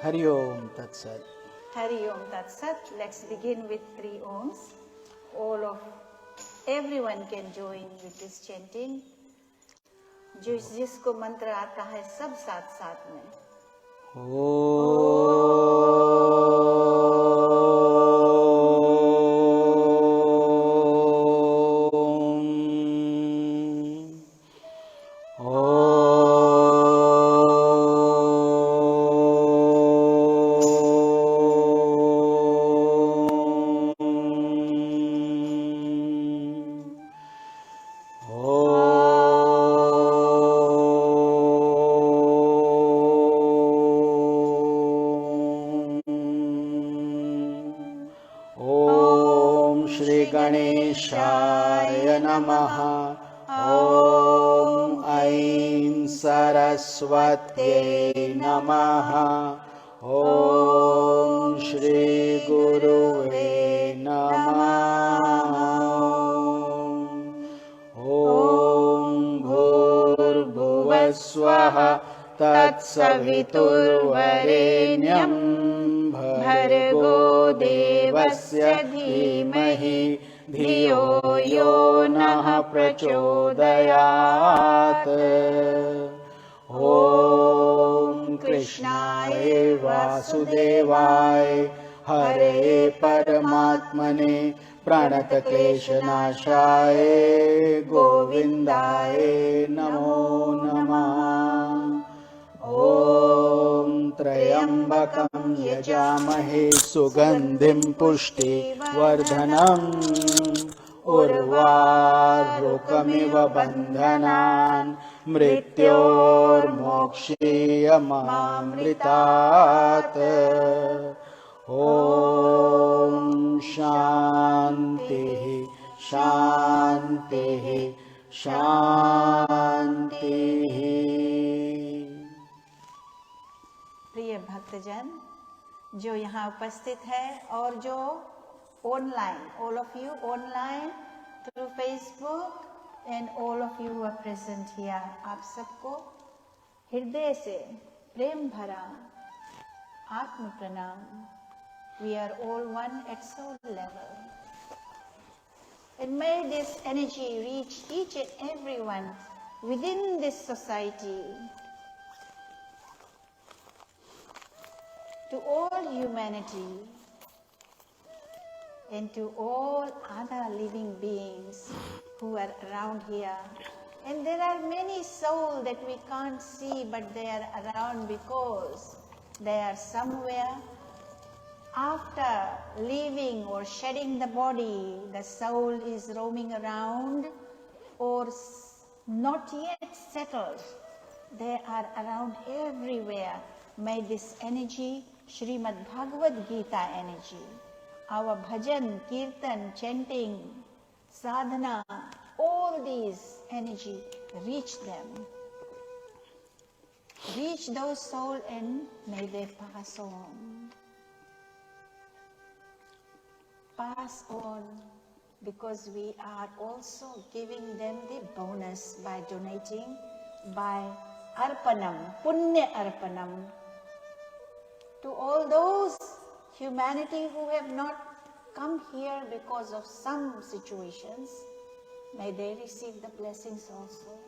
Hari Om Tat Sat. Hari Om Tat Sat. Let's begin with 3 Oms. Everyone can join with this chanting. जिसको मंत्र आता है सब साथ साथ में. गणेशाय नमः. ॐ ऐं सरस्वत्यै नमः. ॐ श्री गुरुवे नमः. ॐ भूर्भुवस्वः तत्सवितुर्वरेण्यं भर्गो देवस्य धीमहि धियो यो नः प्रचोदयात्. ॐ कृष्णाय वासुदेवाय हरे परमात्मने प्रणतक्लेशनाशाय गोविन्दाय नमो नमः. ॐ त्र्यम्बकं यजामहे सुगन्धिं पुष्टिवर्धनम् उर्वारुकमिव बन्धनान् मृत्योर्मोक्षीयमामृतात्. ॐ शान्तिः शान्तिः शान्तिः. प्रिय भक्तजन जो यहाँ उपस्थित है और जो online, all of you online through Facebook and all of you who are present here, आप सबको हृदय से प्रेम भरा आत्म प्रणाम. We are all one at soul level. And may this energy reach each and everyone within this society, to all humanity, and to all other living beings who are around here. And there are many souls that we can't see, but they are around because they are somewhere. After leaving or shedding the body, the soul is roaming around or not yet settled. They are around everywhere. May this energy, Srimad Bhagavad Gita energy, our bhajan, kirtan, chanting, sadhana, all these energy reach them. Reach those souls and may they pass on. Pass on, because we are also giving them the bonus by donating, by arpanam, punya arpanam, to all those humanity who have not come here because of some situations. May they receive the blessings also.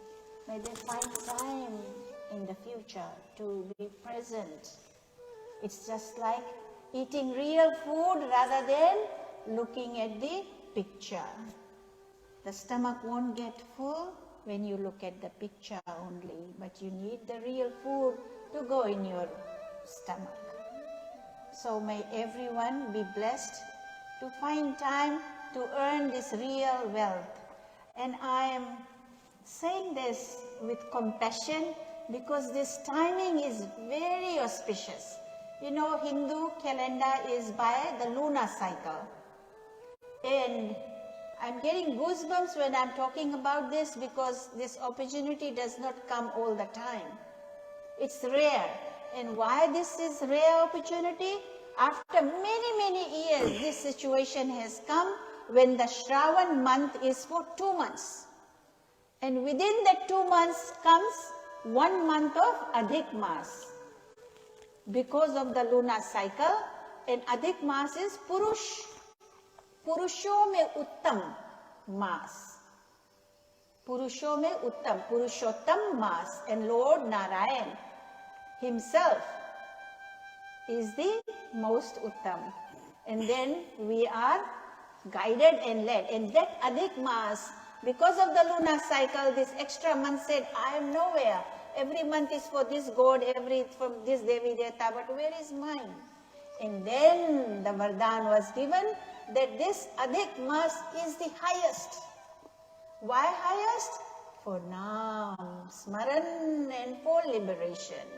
May they find time in the future to be present. It's just like eating real food rather than looking at the picture. The stomach won't get full when you look at the picture only, but you need the real food to go in your stomach. So may everyone be blessed to find time to earn this real wealth. And I am saying this with compassion because this timing is very auspicious. You know, Hindu calendar is by the lunar cycle. And I'm getting goosebumps when I'm talking about this because this opportunity does not come all the time. It's rare. And why this is rare opportunity? After many, many years, this situation has come when the Shravan month is for 2 months. And within that 2 months comes 1 month of Adhik Mas. because of the lunar cycle, and Adhik Maas is Purush. Purusho mein Uttam Maas. Purusho mein Uttam, Purushottam Maas, and Lord Narayan himself is the most Uttam. And then we are guided and led. And that Adhik Maas, because of the lunar cycle, this extra month said, I am nowhere. Every month is for this god, from this Devi Devta, but where is mine? And then the Vardhan was given that this Adhik Maas is the highest. Why highest? For Naam, Smaran, and for liberation.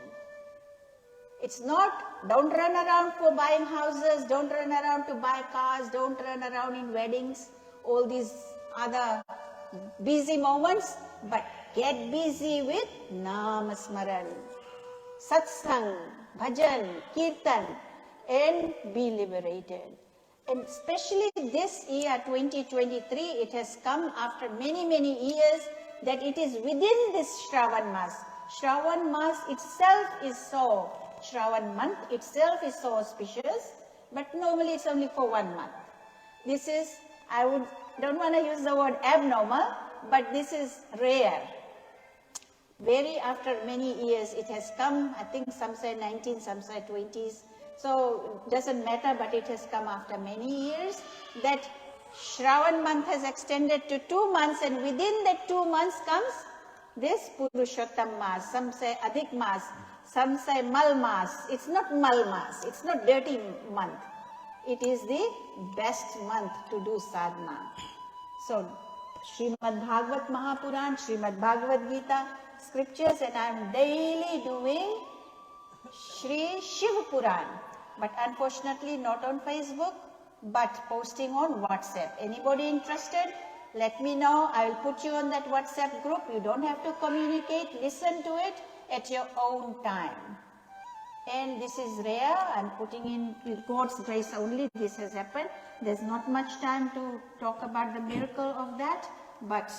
It's not, don't run around for buying houses, don't run around to buy cars, don't run around in weddings, all these other busy moments, but get busy with Naam Smaran, Satsang, Bhajan, Kirtan, and be liberated. And especially this year, 2023, it has come after many, many years that it is within this Shravan Maas. Shravan Maas itself is so, Shravan month itself is so auspicious, but normally it's only for 1 month. This is, don't want to use the word abnormal, but this is rare. Very after many years it has come, I think some say 19, some say 20s. So doesn't matter, but it has come after many years that Shravan month has extended to 2 months, and within that 2 months comes this Purushottam Maas. Some say Adhik Maas, some say Mal Maas. It's not Mal Maas, it's not dirty month. It is the best month to do sadhana. So Srimad Bhagavat Mahapuran, Srimad Bhagavad Gita, scriptures, and I am daily doing Shri Shiv Puran, but unfortunately not on Facebook, but posting on WhatsApp. Anybody interested? Let me know. I will put you on that WhatsApp group. You don't have to communicate. Listen to it at your own time. And this is rare. I'm putting in, with God's grace only, this has happened. There's not much time to talk about the miracle of that, but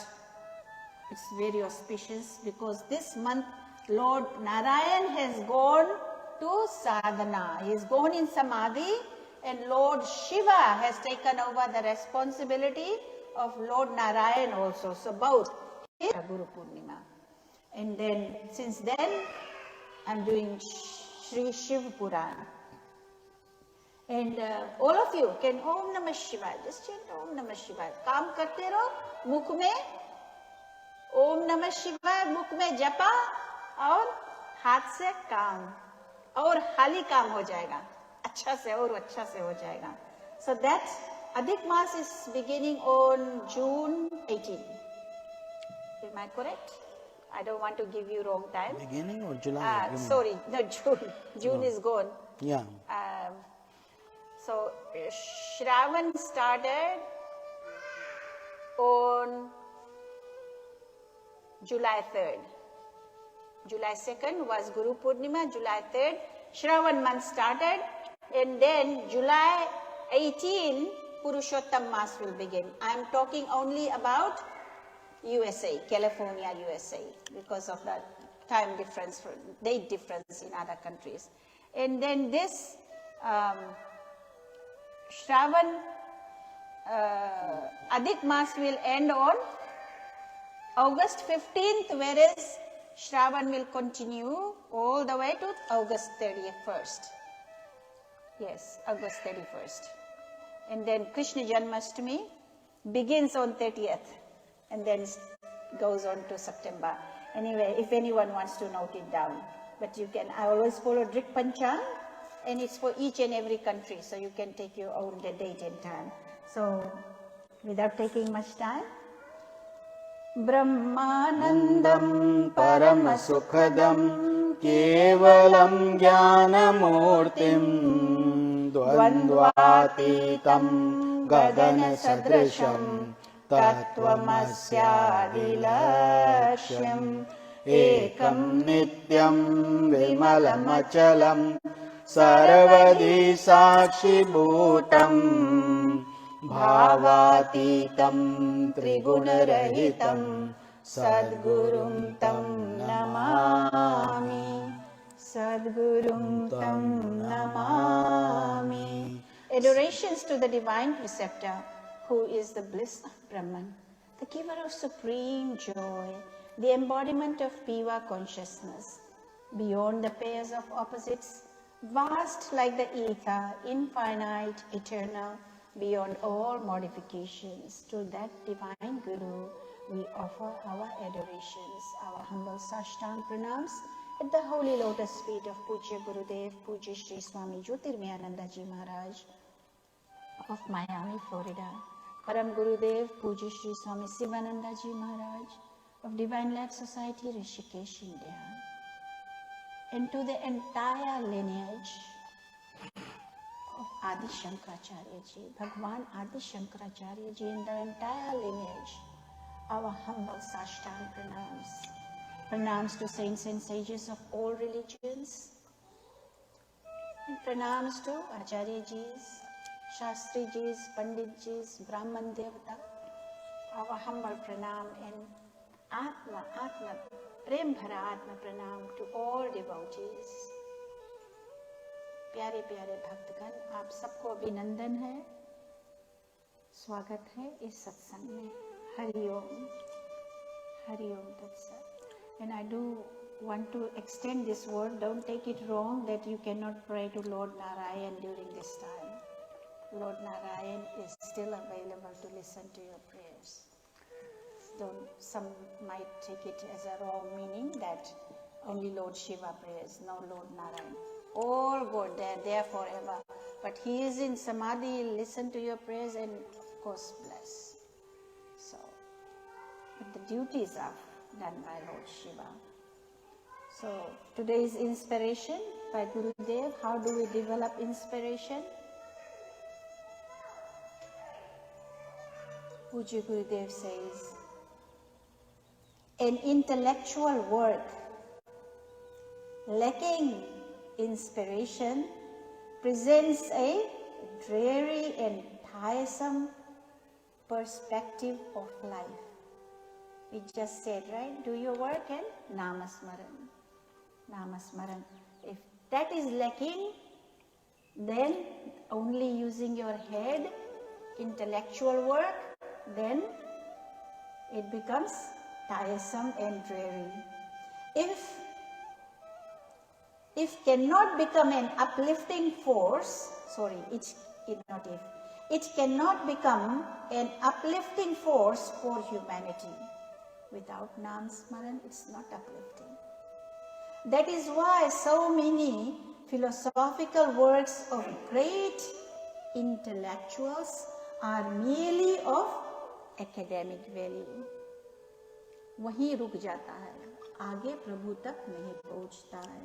it's very auspicious because this month Lord Narayan has gone to sadhana. He has gone in samadhi, and Lord Shiva has taken over the responsibility of Lord Narayan also. So both Guru Purnima. And then since then I'm doing Shri Shiv Puran. And all of you can Om Namah Shivaya. Just chant Om Namah Shivaya. Kaam karte raho, mukh mein Om Namah Shivaya, mukh mein japa, और हाथ से काम, और हाली काम हो जाएगा, अच्छा से और अच्छा से हो जाएगा. So that Adhik Maas is beginning on June 18. Am I correct? I don't want to give you wrong time. Beginning or July? Sorry, no, June. June is gone. Yeah. So Shravan started on July 3rd. July 2nd was Guru Purnima, July 3rd, Shravan month started, and then July 18, Purushottam Maas will begin. I am talking only about USA, California, USA, because of the time difference, date difference in other countries. And then this Shravan Adhik Maas will end on August 15th, whereas Shravan will continue all the way to August 31st. Yes, August 31st. And then Krishna Janmashtami begins on 30th and then goes on to September. Anyway, if anyone wants to note it down. But you can, I always follow Drik Panchang, and it's for each and every country, so you can take your own date and time. So, without taking much time, Brahmanandam Paramasukadam Kevalam Jnanamurtim Dvandvatitam Gadana Sadrasham Tattvamasyaadilakshyam Ekam Nityam Vimalamachalam Sarvadi Sakshi Bhutam Bhavatitam Trigunarahitam Sadgurum Tam Namami Sadgurum Tam Namami. Adorations to the divine preceptor, who is the bliss of Brahman, the giver of supreme joy, the embodiment of Piva consciousness, beyond the pairs of opposites, vast like the ether, infinite, eternal, beyond all modifications. To that divine Guru, we offer our adorations, our humble Sashtang pranams at the holy lotus feet of Pujya Gurudev, Pujya Sri Swami Jyotirmayananda Ji Maharaj of Miami, Florida, Param Gurudev, Pujya Sri Swami Sivananda Ji Maharaj of Divine Life Society, Rishikesh, India, and to the entire lineage of Adi Shankaracharya Ji, Bhagwan Adi Shankaracharya Ji, in the entire lineage, our humble Sashtang pranams. Pranams to saints and sages of all religions, and pranams to Acharya Jis, Shastri Jis, Pandit Jis, Brahman Devata, our humble pranam and Atma, Prem Bhara Atma pranam to all devotees. प्यारे प्यारे भक्तगण, आप सबको अभिनंदन है, स्वागत है इस सत्संग में. हरि ओम तत्सत. And I do want to extend this word. Don't take it wrong that you cannot pray to Lord Narayan during this time. Lord Narayan is still available to listen to your prayers. Some might take it as a wrong meaning that only Lord Shiva prays. No, Lord Narayan. All God, they are there forever. But he is in Samadhi, he'll listen to your prayers and of course bless. So, but the duties are done by Lord Shiva. So, today's inspiration by Gurudev. How do we develop inspiration? Pujya Gurudev says, an intellectual work lacking inspiration presents a dreary and tiresome perspective of life. We just said, right? Do your work and Namasmaran. Namasmaran. If that is lacking, then only using your head, intellectual work, then it becomes tiresome and dreary. If cannot become an uplifting force, it cannot become an uplifting force for humanity. Without Nam Smaran, it's not uplifting. That is why so many philosophical works of great intellectuals are merely of academic value. वहीं रुक जाता है, आगे प्रभु तक नहीं पहुंचता है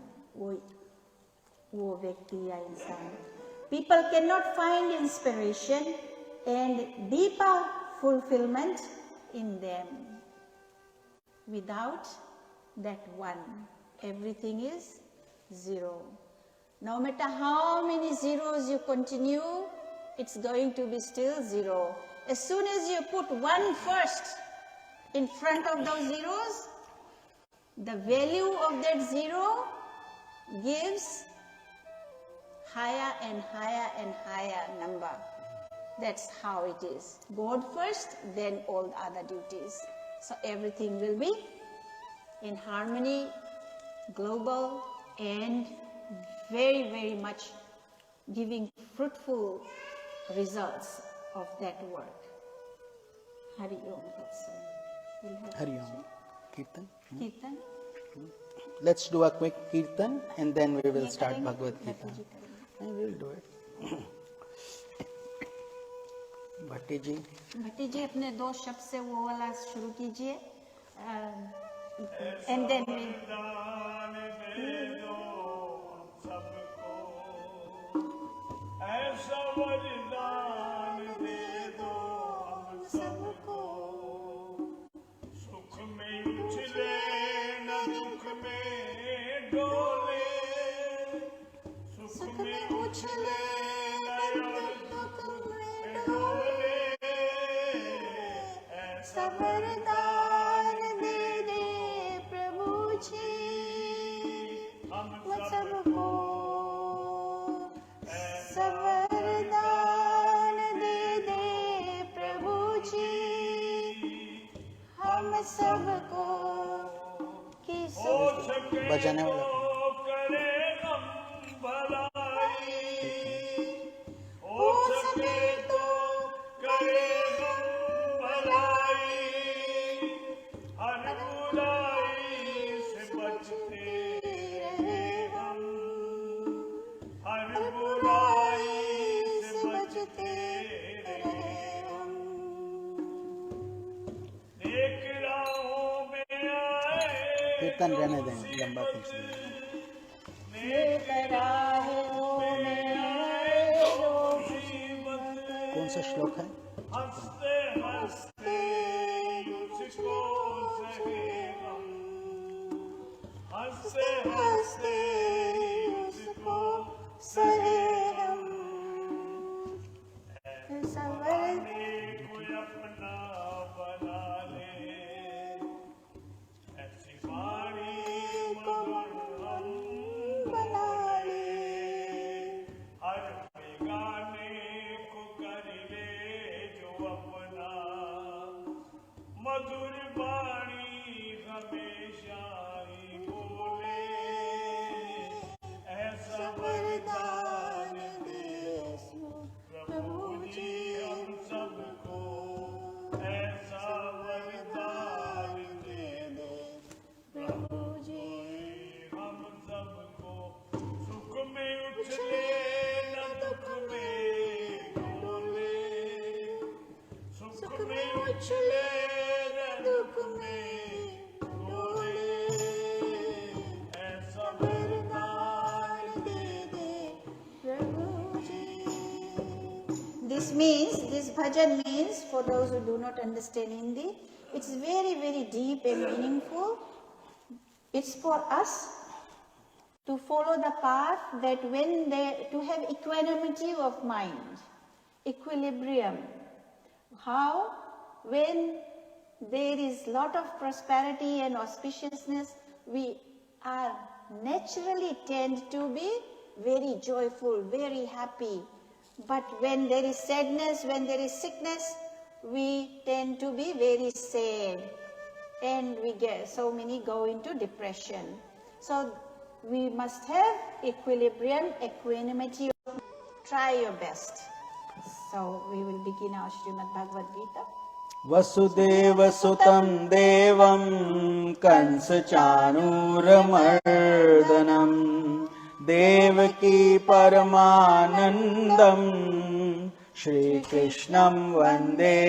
वो व्यक्ति या इंसान. People cannot find inspiration and deeper fulfillment in them. Without that one, everything is zero. No matter how many zeros you continue, it's going to be still zero. As soon as you put one first in front of those zeros, the value of that zero gives higher and higher and higher number. That's how it is. God first, then all the other duties. So everything will be in harmony, global, and very, very much giving fruitful results of that work. Hari Om Tatsat. Hari Om. Kirtan? Kirtan? Let's do a quick Kirtan and then we will start Bhagavad Gita. And we will do it. भट्टी जी अपने दो शब्द से वो वाला शुरू कीजिए. And then we ऐसा वरदान दे दो हम सबको, सुख में उछले न दुख में डोले, सुख में उछले न दुख में डोले, ऐसा वरदान दे दे प्रभु जी हम सब बजाने वाला करे हम भलाई हो सके तो करे हम भलाई हर बुराई से बचते रहे हम हर बुराई से बचते रहे हम एक राहों में आए कीर्तन रहने दें, लंबा कीर्तन। कौन सा श्लोक है? हंसते हंसते मुझको सहे हम हंसते हंसते मुझको सहे हम अपने को अपना बना ले ऐसी वाणी मधुर हम बना ले हर बेगाने को कर ले जो अपना मधुर वाणी हमेशा ही बोले ऐसा वरदान दे प्रभु जी हम सबको ऐसा वरदान दे दो प्रभु जी हम सबको सुख में उछले न दुख में डोले सुख में उछले न दुख में डोले ऐसा वरदान दे दे प्रभु जी। This means, this bhajan means, for those who do not understand Hindi, it's very, very deep and meaningful. It's for us to follow the path that to have equanimity of mind, equilibrium. How? When there is lot of prosperity and auspiciousness, we are naturally tend to be very joyful, very happy. But when there is sadness, when there is sickness, we tend to be very sad. And we get, so many go into depression. So we must have equilibrium, equanimity. Try your best. So we will begin our Srimad Bhagavad Gita. Vasudev सुतं देवं कंस चाणूरमर्दनं देवकी परमानंदं श्री कृष्णं वंदे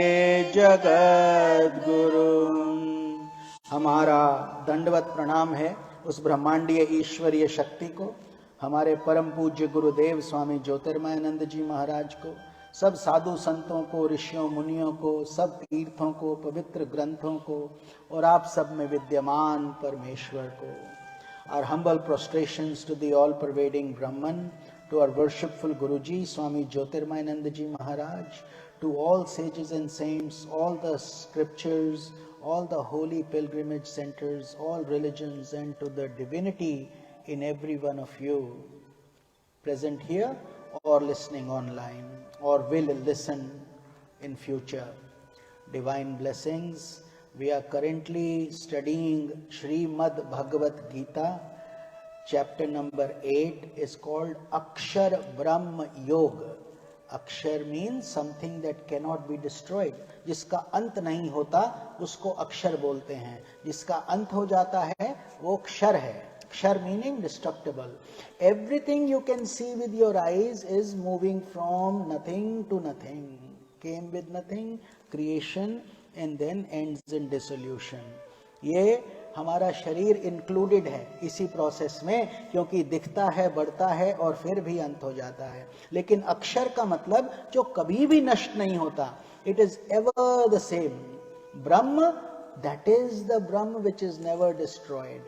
जगद्गुरुं। हमारा दंडवत प्रणाम है उस ब्रह्मांडीय ईश्वरीय शक्ति को, हमारे परम पूज्य गुरुदेव स्वामी ज्योतिर्मयानंद जी महाराज को, सब साधु संतों को, ऋषियों मुनियों को, सब तीर्थों को, पवित्र ग्रंथों को और आप सब में विद्यमान परमेश्वर को। Our humble prostrations to the all-pervading Brahman, to our worshipful Guruji, Swami Jyotirmayananda Ji Maharaj, to all sages and saints, all the scriptures, all the holy pilgrimage centers, all religions, and to the divinity in every one of you present here or listening online or will listen in future. Divine blessings. We are currently studying Srimad Bhagavad Gita. Chapter number 8 is called Akshar Brahm Yoga. Akshar means something that cannot be destroyed. जिसका अंत नहीं होता उसको अक्षर बोलते हैं, जिसका अंत हो जाता है वो क्षर है. Kshar meaning destructible. Everything you can see with your eyes is moving from nothing to nothing. Came with nothing, creation, and then ends in dissolution. ये हमारा शरीर इंक्लूडेड है इसी प्रोसेस में, क्योंकि दिखता है, बढ़ता है और फिर भी अंत हो जाता है. लेकिन अक्षर का मतलब जो कभी भी नष्ट नहीं होता. It is ever the same. Brahma, that is the Brahma which is never destroyed.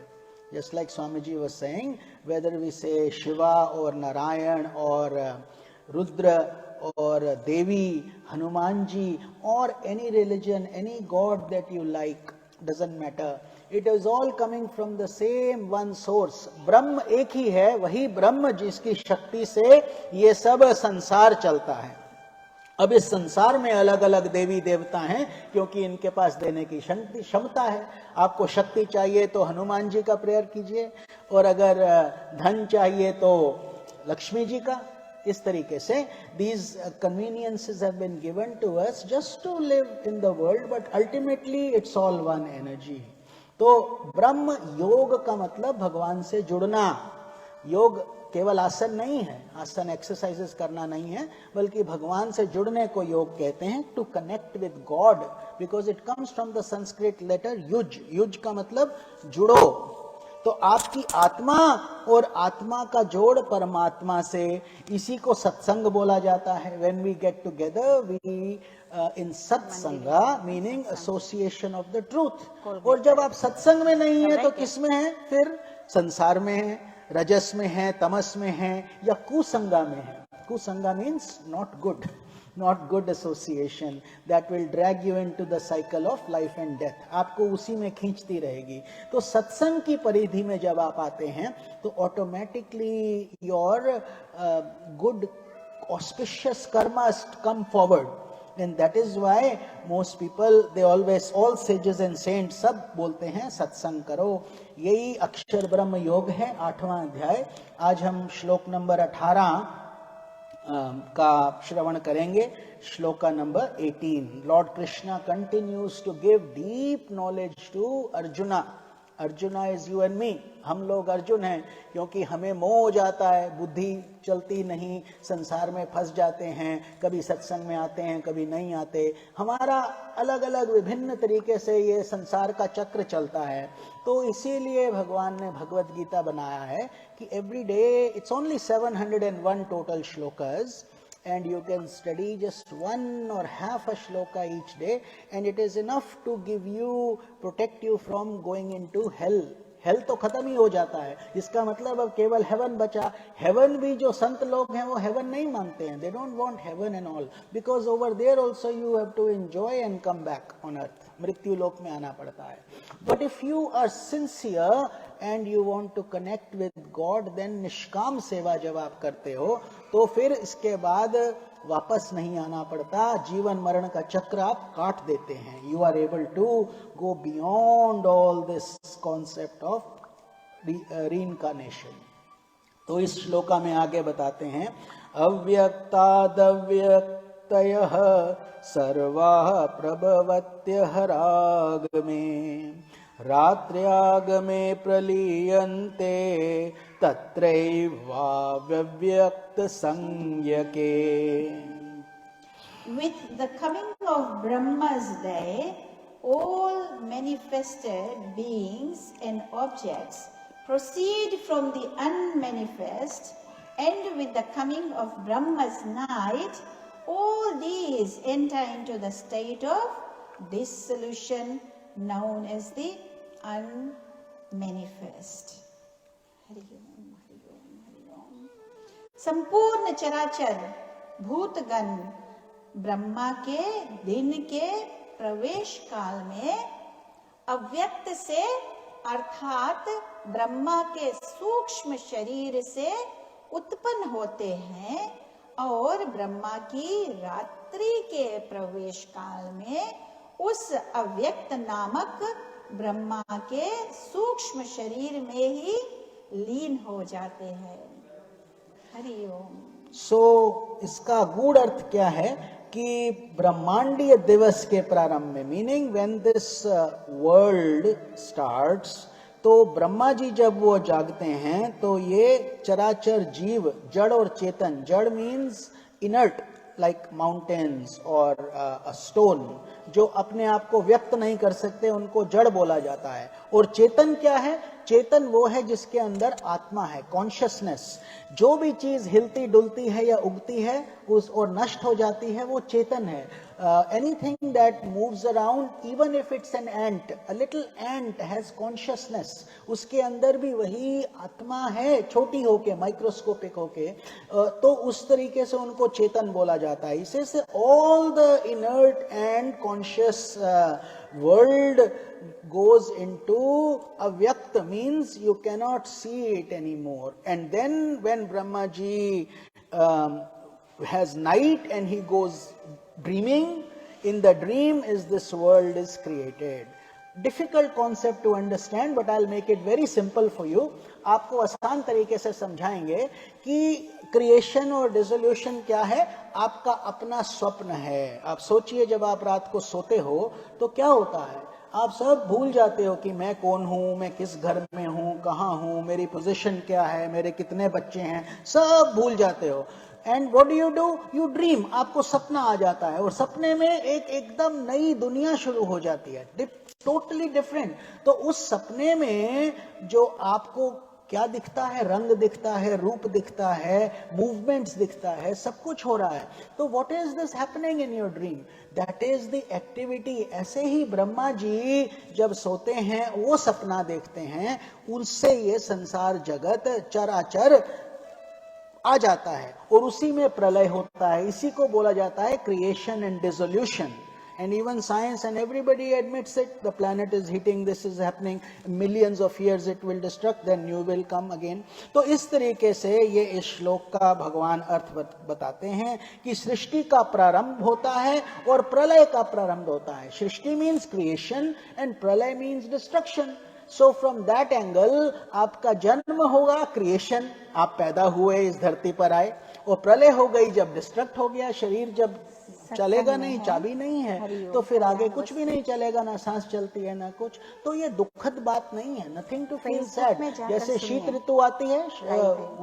Just like Swamiji was saying, whether we say Shiva or Narayan or Rudra or Devi, Hanumanji or any religion, any god that you like, doesn't matter. It is all coming from the same one source. ब्रह्म एक ही है, वही ब्रह्म जिसकी शक्ति से ये सब संसार चलता है. अब इस संसार में अलग अलग देवी देवता हैं क्योंकि इनके पास देने की क्षमता है। आपको शक्ति चाहिए तो हनुमान जी का प्रेयर कीजिए, और अगर धन चाहिए तो लक्ष्मी जी का। इस तरीके से these conveniences have been given to us just to live in the world, but ultimately it's all one energy. तो ब्रह्म योग का मतलब भगवान से जुड़ना। योग केवल आसन नहीं है, आसन एक्सरसाइजेस करना नहीं है, बल्कि भगवान से जुड़ने को योग कहते हैं, to connect with God, because it comes from the Sanskrit letter yuj. युज का मतलब जुड़ो। तो आपकी आत्मा और आत्मा का जोड़ परमात्मा से, इसी को सत्संग बोला जाता है। When we get together we in satsanga, meaning association of the truth. और जब आप सत्संग में नहीं है तो किस में है? फिर संसार में है, रजस में है, तमस में है, या कुसंगा में है। Kusanga means not good, not good association that will drag you into the cycle of life and death. आपको उसी में खींचती रहेगी। तो सत्संग की परिधि में जब आप आते हैं तो automatically your good auspicious karmas come forward, and that is why most people, they always, all sages and saints सब बोलते हैं सत्संग करो। यही अक्षर ब्रह्म योग है, 8वां अध्याय। आज हम श्लोक नंबर 18 का श्रवण करेंगे। Shloka number 18। Lord Krishna continues to give deep knowledge to Arjuna. Arjuna is you and me. हम लोग अर्जुन हैं क्योंकि हमें मोह हो जाता है, बुद्धि चलती नहीं, संसार में फंस जाते हैं, कभी सत्संग में आते हैं, कभी नहीं आते। हमारा अलग अलग विभिन्न तरीके से ये संसार का चक्र चलता है। तो इसीलिए भगवान ने भगवत गीता बनाया है कि every day, it's only 701 total shlokas, and you can study just one or half a shloka each day, and it is enough to give you, protect you from going into hell. Hello तो खत्म ही हो जाता है, इसका मतलब अब केवल haven बचा। हेवन भी जो संत लोग हैं वो हेवन नहीं मानते हैं, they don't want heaven and all, because over there also you have to enjoy and come back on earth. मृत्यु लोक में आना पड़ता है। But if you are sincere and you want to connect with God, then निष्काम सेवा जब आप करते हो तो फिर इसके बाद वापस नहीं आना पड़ता। जीवन मरण का चक्र आप काट देते हैं। You are able to go beyond all this concept of reincarnation. तो इस श्लोका में आगे बताते हैं, अव्यक्तादव्यक्तयः सर्वाः प्रभवत्यः रागमे, रात्र्यागमे प्रलीयन्ते तत्रैवाव्यक्त संज्ञके। With the coming of Brahma's day, all manifested beings and objects proceed from the unmanifest, and with the coming of Brahma's night, all these enter into the state of dissolution known as the unmanifest. Hari Om, Hari Om, Hari Om. संपूर्ण चराचर भूतगण ब्रह्मा के दिन के प्रवेश काल में अव्यक्त से, अर्थात ब्रह्मा के सूक्ष्म शरीर से उत्पन्न होते हैं, और ब्रह्मा की रात्रि के प्रवेश काल में उस अव्यक्त नामक ब्रह्मा के सूक्ष्म शरीर में ही लीन हो जाते हैं। हरि ओम। सो इसका गूढ़ अर्थ क्या है कि ब्रह्मांडीय दिवस के प्रारंभ में, meaning when this world starts, तो ब्रह्मा जी जब वो जागते हैं तो ये चराचर जीव, जड़ और चेतन, जड़ मीन्स इनर्ट लाइक माउंटेन्स और अ स्टोन, जो अपने आप को व्यक्त नहीं कर सकते, उनको जड़ बोला जाता है। और चेतन क्या है? चेतन वो है जिसके अंदर आत्मा है, कॉन्शियसनेस। जो भी चीज हिलती डुलती है या उगती है उस और नष्ट हो जाती है, वो चेतन है। Anything that moves around, even if it's an ant, a little ant has consciousness, उसके अंदर भी वही आत्मा है, छोटी होके, माइक्रोस्कोपिक होके। तो उस तरीके से उनको चेतन बोला जाता है। इसे से all the inert and conscious world goes into avyakt, means you cannot see it anymore. And then when Brahma ji has night and he goes dreaming. In the dream is this world is created. Difficult concept to understand, but I'll make it very simple for you. आपको आसान तरीके से समझाएंगे कि creation और dissolution क्या है. आपका अपना स्वप्न है. आप सोचिए, जब आप रात को सोते हो तो क्या होता है, आप सब भूल जाते हो कि मैं कौन हूं, मैं किस घर में हूं, कहां हूं, मेरी पोजीशन क्या है, मेरे कितने बच्चे हैं, सब भूल जाते हो. And what do you dream. आपको सपना आ जाता है और सपने में एकदम नई दुनिया शुरू हो जाती है, टोटली डिफरेंट. तो उस सपने में जो आपको क्या दिखता है, रंग दिखता है, रूप दिखता है, मूवमेंट्स दिखता है, सब कुछ हो रहा है. तो what is this happening in your dream? That is the activity. ऐसे ही ब्रह्मा जी जब सोते हैं वो सपना देखते हैं, उनसे ये संसार जगत चराचर आ जाता है और उसी में प्रलय होता है. इसी को बोला जाता है creation and dissolution. And even science and everybody admits it. The planet is heating, this is happening. Millions of years it will destruct, then new will come again. तो इस तरीके से ये इस श्लोक का भगवान अर्थ बताते हैं कि सृष्टि का प्रारंभ होता है और प्रलय का प्रारंभ होता है. सृष्टि means creation and प्रलय means destruction. So from that angle आपका जन्म होगा क्रिएशन, आप पैदा हुए इस धरती पर आए, और प्रलय हो गई जब डिस्ट्रक्ट हो गया शरीर, जब चलेगा नहीं, चाबी नहीं है, तो फिर आगे कुछ भी नहीं चलेगा, ना सांस चलती है ना कुछ. तो ये दुखद बात नहीं है. Nothing to feel sad. जैसे शीत ऋतु आती है,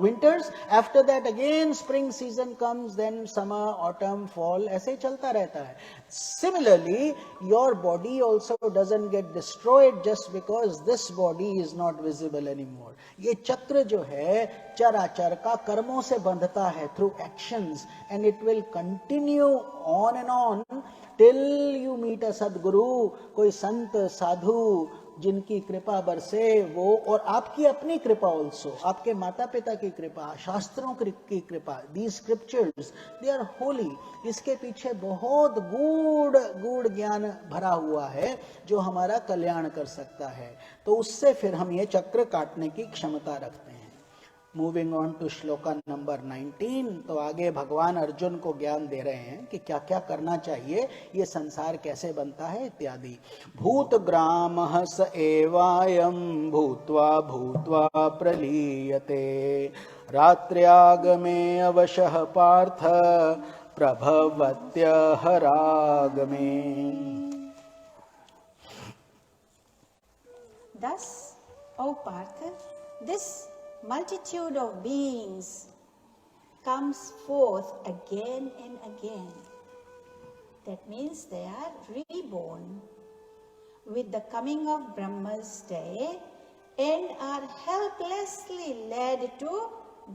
winters, after that again spring season comes, then summer, autumn, fall, ऐसे चलता रहता है. Similarly, your body also doesn't get destroyed just because this body is not visible anymore. ये चक्र जो है चराचर का कर्मों से बंधता है through actions, and it will continue on and on till you meet a सद्गुरु. कोई संत साधु जिनकी कृपा बरसे वो, और आपकी अपनी कृपा ऑल्सो, आपके माता पिता की कृपा, शास्त्रों की कृपा. These scriptures they are holy. इसके पीछे बहुत गूढ़ ज्ञान भरा हुआ है जो हमारा कल्याण कर सकता है. तो उससे फिर हम ये चक्र काटने की क्षमता रखते हैं. Moving on to shloka number 19. तो आगे भगवान अर्जुन को ज्ञान दे रहे हैं कि क्या क्या करना चाहिए, ये संसार कैसे बनता है इत्यादि. भूत ग्रामः स एवायं भूत्वा भूत्वा प्रलीयते रात्र्यागमे अवशः Partha प्रभवत्यः रागमे. Thus, O Partha, this multitude of beings comes forth again and again. That means they are reborn with the coming of Brahma's day and are helplessly led to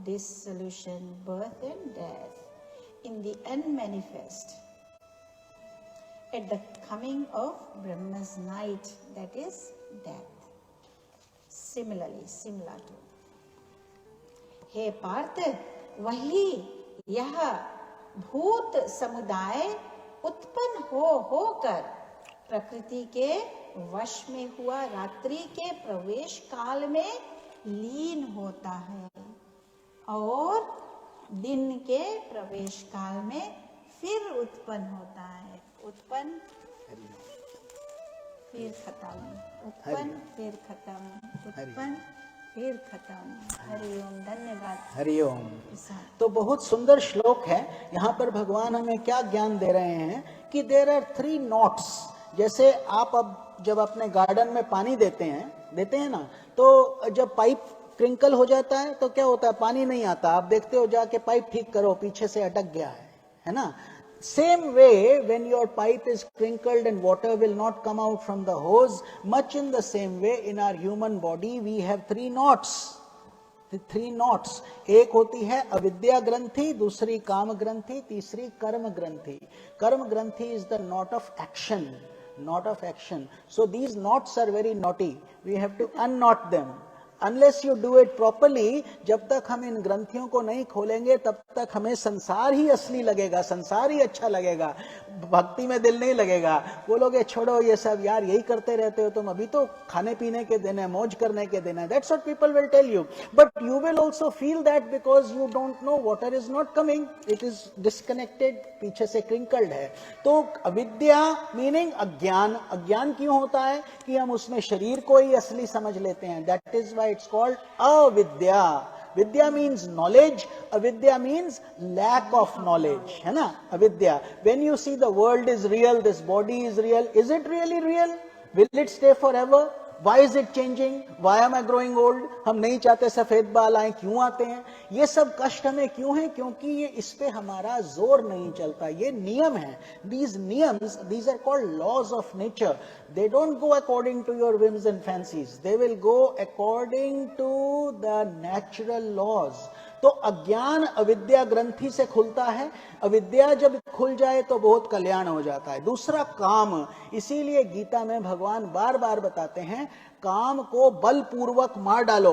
dissolution, birth and death in the unmanifest at the coming of Brahma's night, that is death. Similarly, similar to. हे पार्थ, वही यह भूत समुदाय उत्पन्न होकर प्रकृति के वश में हुआ रात्रि के प्रवेश काल में लीन होता है और दिन के प्रवेश काल में फिर उत्पन्न होता है. उत्पन्न फिर खत्म, उत्पन्न फिर खत्म, उत्पन्न फिर खत्म. हरिओम. धन्यवाद. हरिओम. तो बहुत सुंदर श्लोक है. यहाँ पर भगवान हमें क्या ज्ञान दे रहे हैं कि देयर आर 3 नॉट्स. जैसे आप अब जब अपने गार्डन में पानी देते हैं ना, तो जब पाइप क्रिंकल हो जाता है तो क्या होता है, पानी नहीं आता. आप देखते हो, जाके पाइप ठीक करो, पीछे से अटक गया है ना. Same way, when your pipe is crinkled and water will not come out from the hose, much in the same way in our human body we have 3 knots. The 3 knots. एक होती है अविद्या ग्रंथि, दूसरी काम ग्रंथि, तीसरी कर्म ग्रंथि. कर्म ग्रंथि is the knot of action, knot of action. So these knots are very naughty. We have to unknot them. Unless you do it properly, जब तक हम इन ग्रंथियों को नहीं खोलेंगे तब तक हमें संसार ही असली लगेगा, संसार ही अच्छा लगेगा. भक्ति में दिल नहीं लगेगा, बोलोगे छोड़ो ये सब यार, यही करते रहते हो तुम, अभी तो खाने पीने के दिन है, मौज करने के दिन है. That's what people will tell you. But you will also feel that because you don't know, water is not coming, it is disconnected, पीछे से crinkled है. तो अविद्या मीनिंग अज्ञान. अज्ञान क्यों होता है कि हम उसमें शरीर को ही असली समझ लेते हैं. That is why it's called अविद्या. Vidya means knowledge, avidya means lack of knowledge, है ना, avidya. When you see the world is real, this body is real, is it really real? Will it stay forever? Why is it changing? Why am I growing old? हम नहीं चाहते सफेद बाल आए, क्यों आते हैं? ये सब कष्ट हमें क्यों है? क्योंकि ये इस पे हमारा जोर नहीं चलता. ये नियम है. These नियम्स, these are called laws of nature. They don't go according to your whims and fancies. They will go according to the natural laws. तो अज्ञान अविद्या ग्रंथि से खुलता है. अविद्या जब खुल जाए तो बहुत कल्याण हो जाता है. दूसरा काम. इसीलिए गीता में भगवान बार बार बताते हैं काम को बलपूर्वक मार डालो.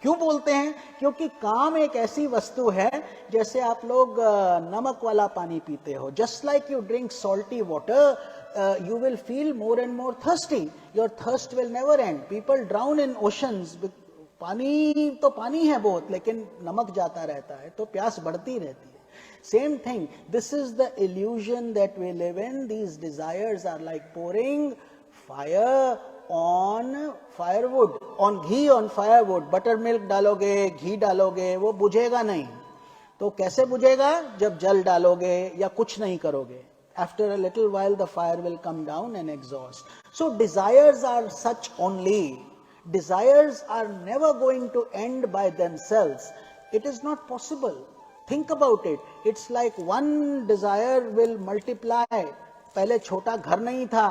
क्यों बोलते हैं? क्योंकि काम एक ऐसी वस्तु है जैसे आप लोग नमक वाला पानी पीते हो. Just like you drink salty water, you will feel more and more thirsty. Your thirst will never end. People drown in oceans. पानी तो पानी है बहुत, लेकिन नमक जाता रहता है तो प्यास बढ़ती रहती है. Same thing. This is the illusion that we live in. These desires are like pouring fire on firewood, on ghee on firewood. Buttermilk डालोगे, घी डालोगे, वो बुझेगा नहीं. तो कैसे बुझेगा? जब जल डालोगे या कुछ नहीं करोगे. After a little while the fire will come down and exhaust. So desires are such only. Desires are never going to end by themselves. It is not possible. Think about it. It's like one desire will multiply. पहले छोटा घर नहीं था,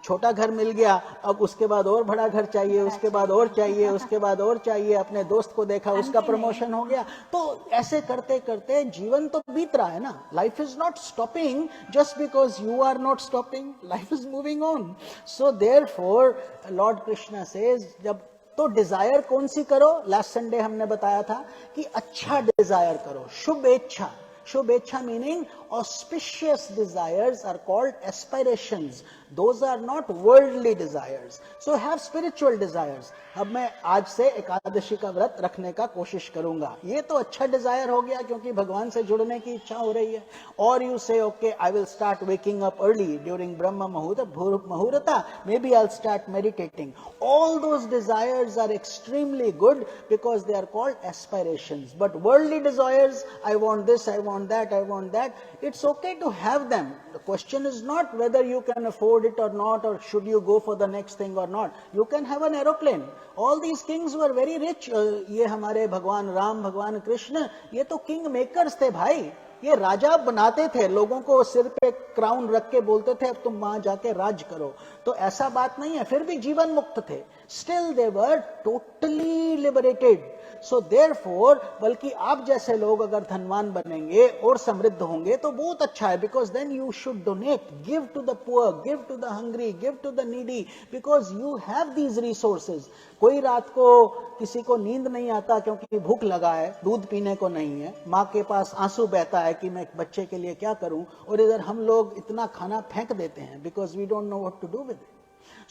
छोटा घर मिल गया, अब उसके बाद और बड़ा घर चाहिए, उसके बाद और चाहिए, उसके बाद और चाहिए. अपने दोस्त को देखा, उसका प्रमोशन हो गया. तो ऐसे करते करते जीवन तो बीत रहा है ना. Life is not stopping just because you are not stopping. Life is moving on. So therefore Lord Krishna says, जब तो डिजायर कौन सी करो? लास्ट संडे हमने बताया था कि अच्छा डिजायर करो, शुभ इच्छा. शुभ इच्छा meaning auspicious desires are called aspirations. Those are not worldly desires. So have spiritual desires. अब मैं आज से एकादशी का व्रत रखने का कोशिश करूंगा. ये तो अच्छा डिजायर हो गया क्योंकि भगवान से जुड़ने की इच्छा हो रही है. और you say, okay, I will start waking up early during Brahma Muhurta. Maybe I'll start meditating. All those desires are extremely good because they are called aspirations. But worldly desires, I want this, I want that, I want that. It's okay to have them. The question is not whether you can afford it or not, or should you go for the next thing or not. You can have an aeroplane. All these kings were very rich. ये हमारे भगवान राम, भगवान कृष्ण, ये तो king makers थे भाई. ये राजा बनाते थे, लोगों को सिर पे क्राउन रख के बोलते थे अब तुम वहां जाके राज करो. तो ऐसा बात नहीं है, फिर भी जीवन मुक्त थे. Still they were totally liberated. So therefore, बल्कि आप जैसे लोग अगर धनवान बनेंगे और समृद्ध होंगे तो बहुत अच्छा है. Because then you should donate, give to the poor, give to the hungry, give to the needy, because you have these resources. कोई रात को किसी को नींद नहीं आता क्योंकि भूख लगा है, दूध पीने को नहीं है, माँ के पास आंसू बहता है कि मैं एक बच्चे के लिए क्या करूं, और इधर हम लोग इतना खाना फेंक देते हैं because we don't know what to do with it.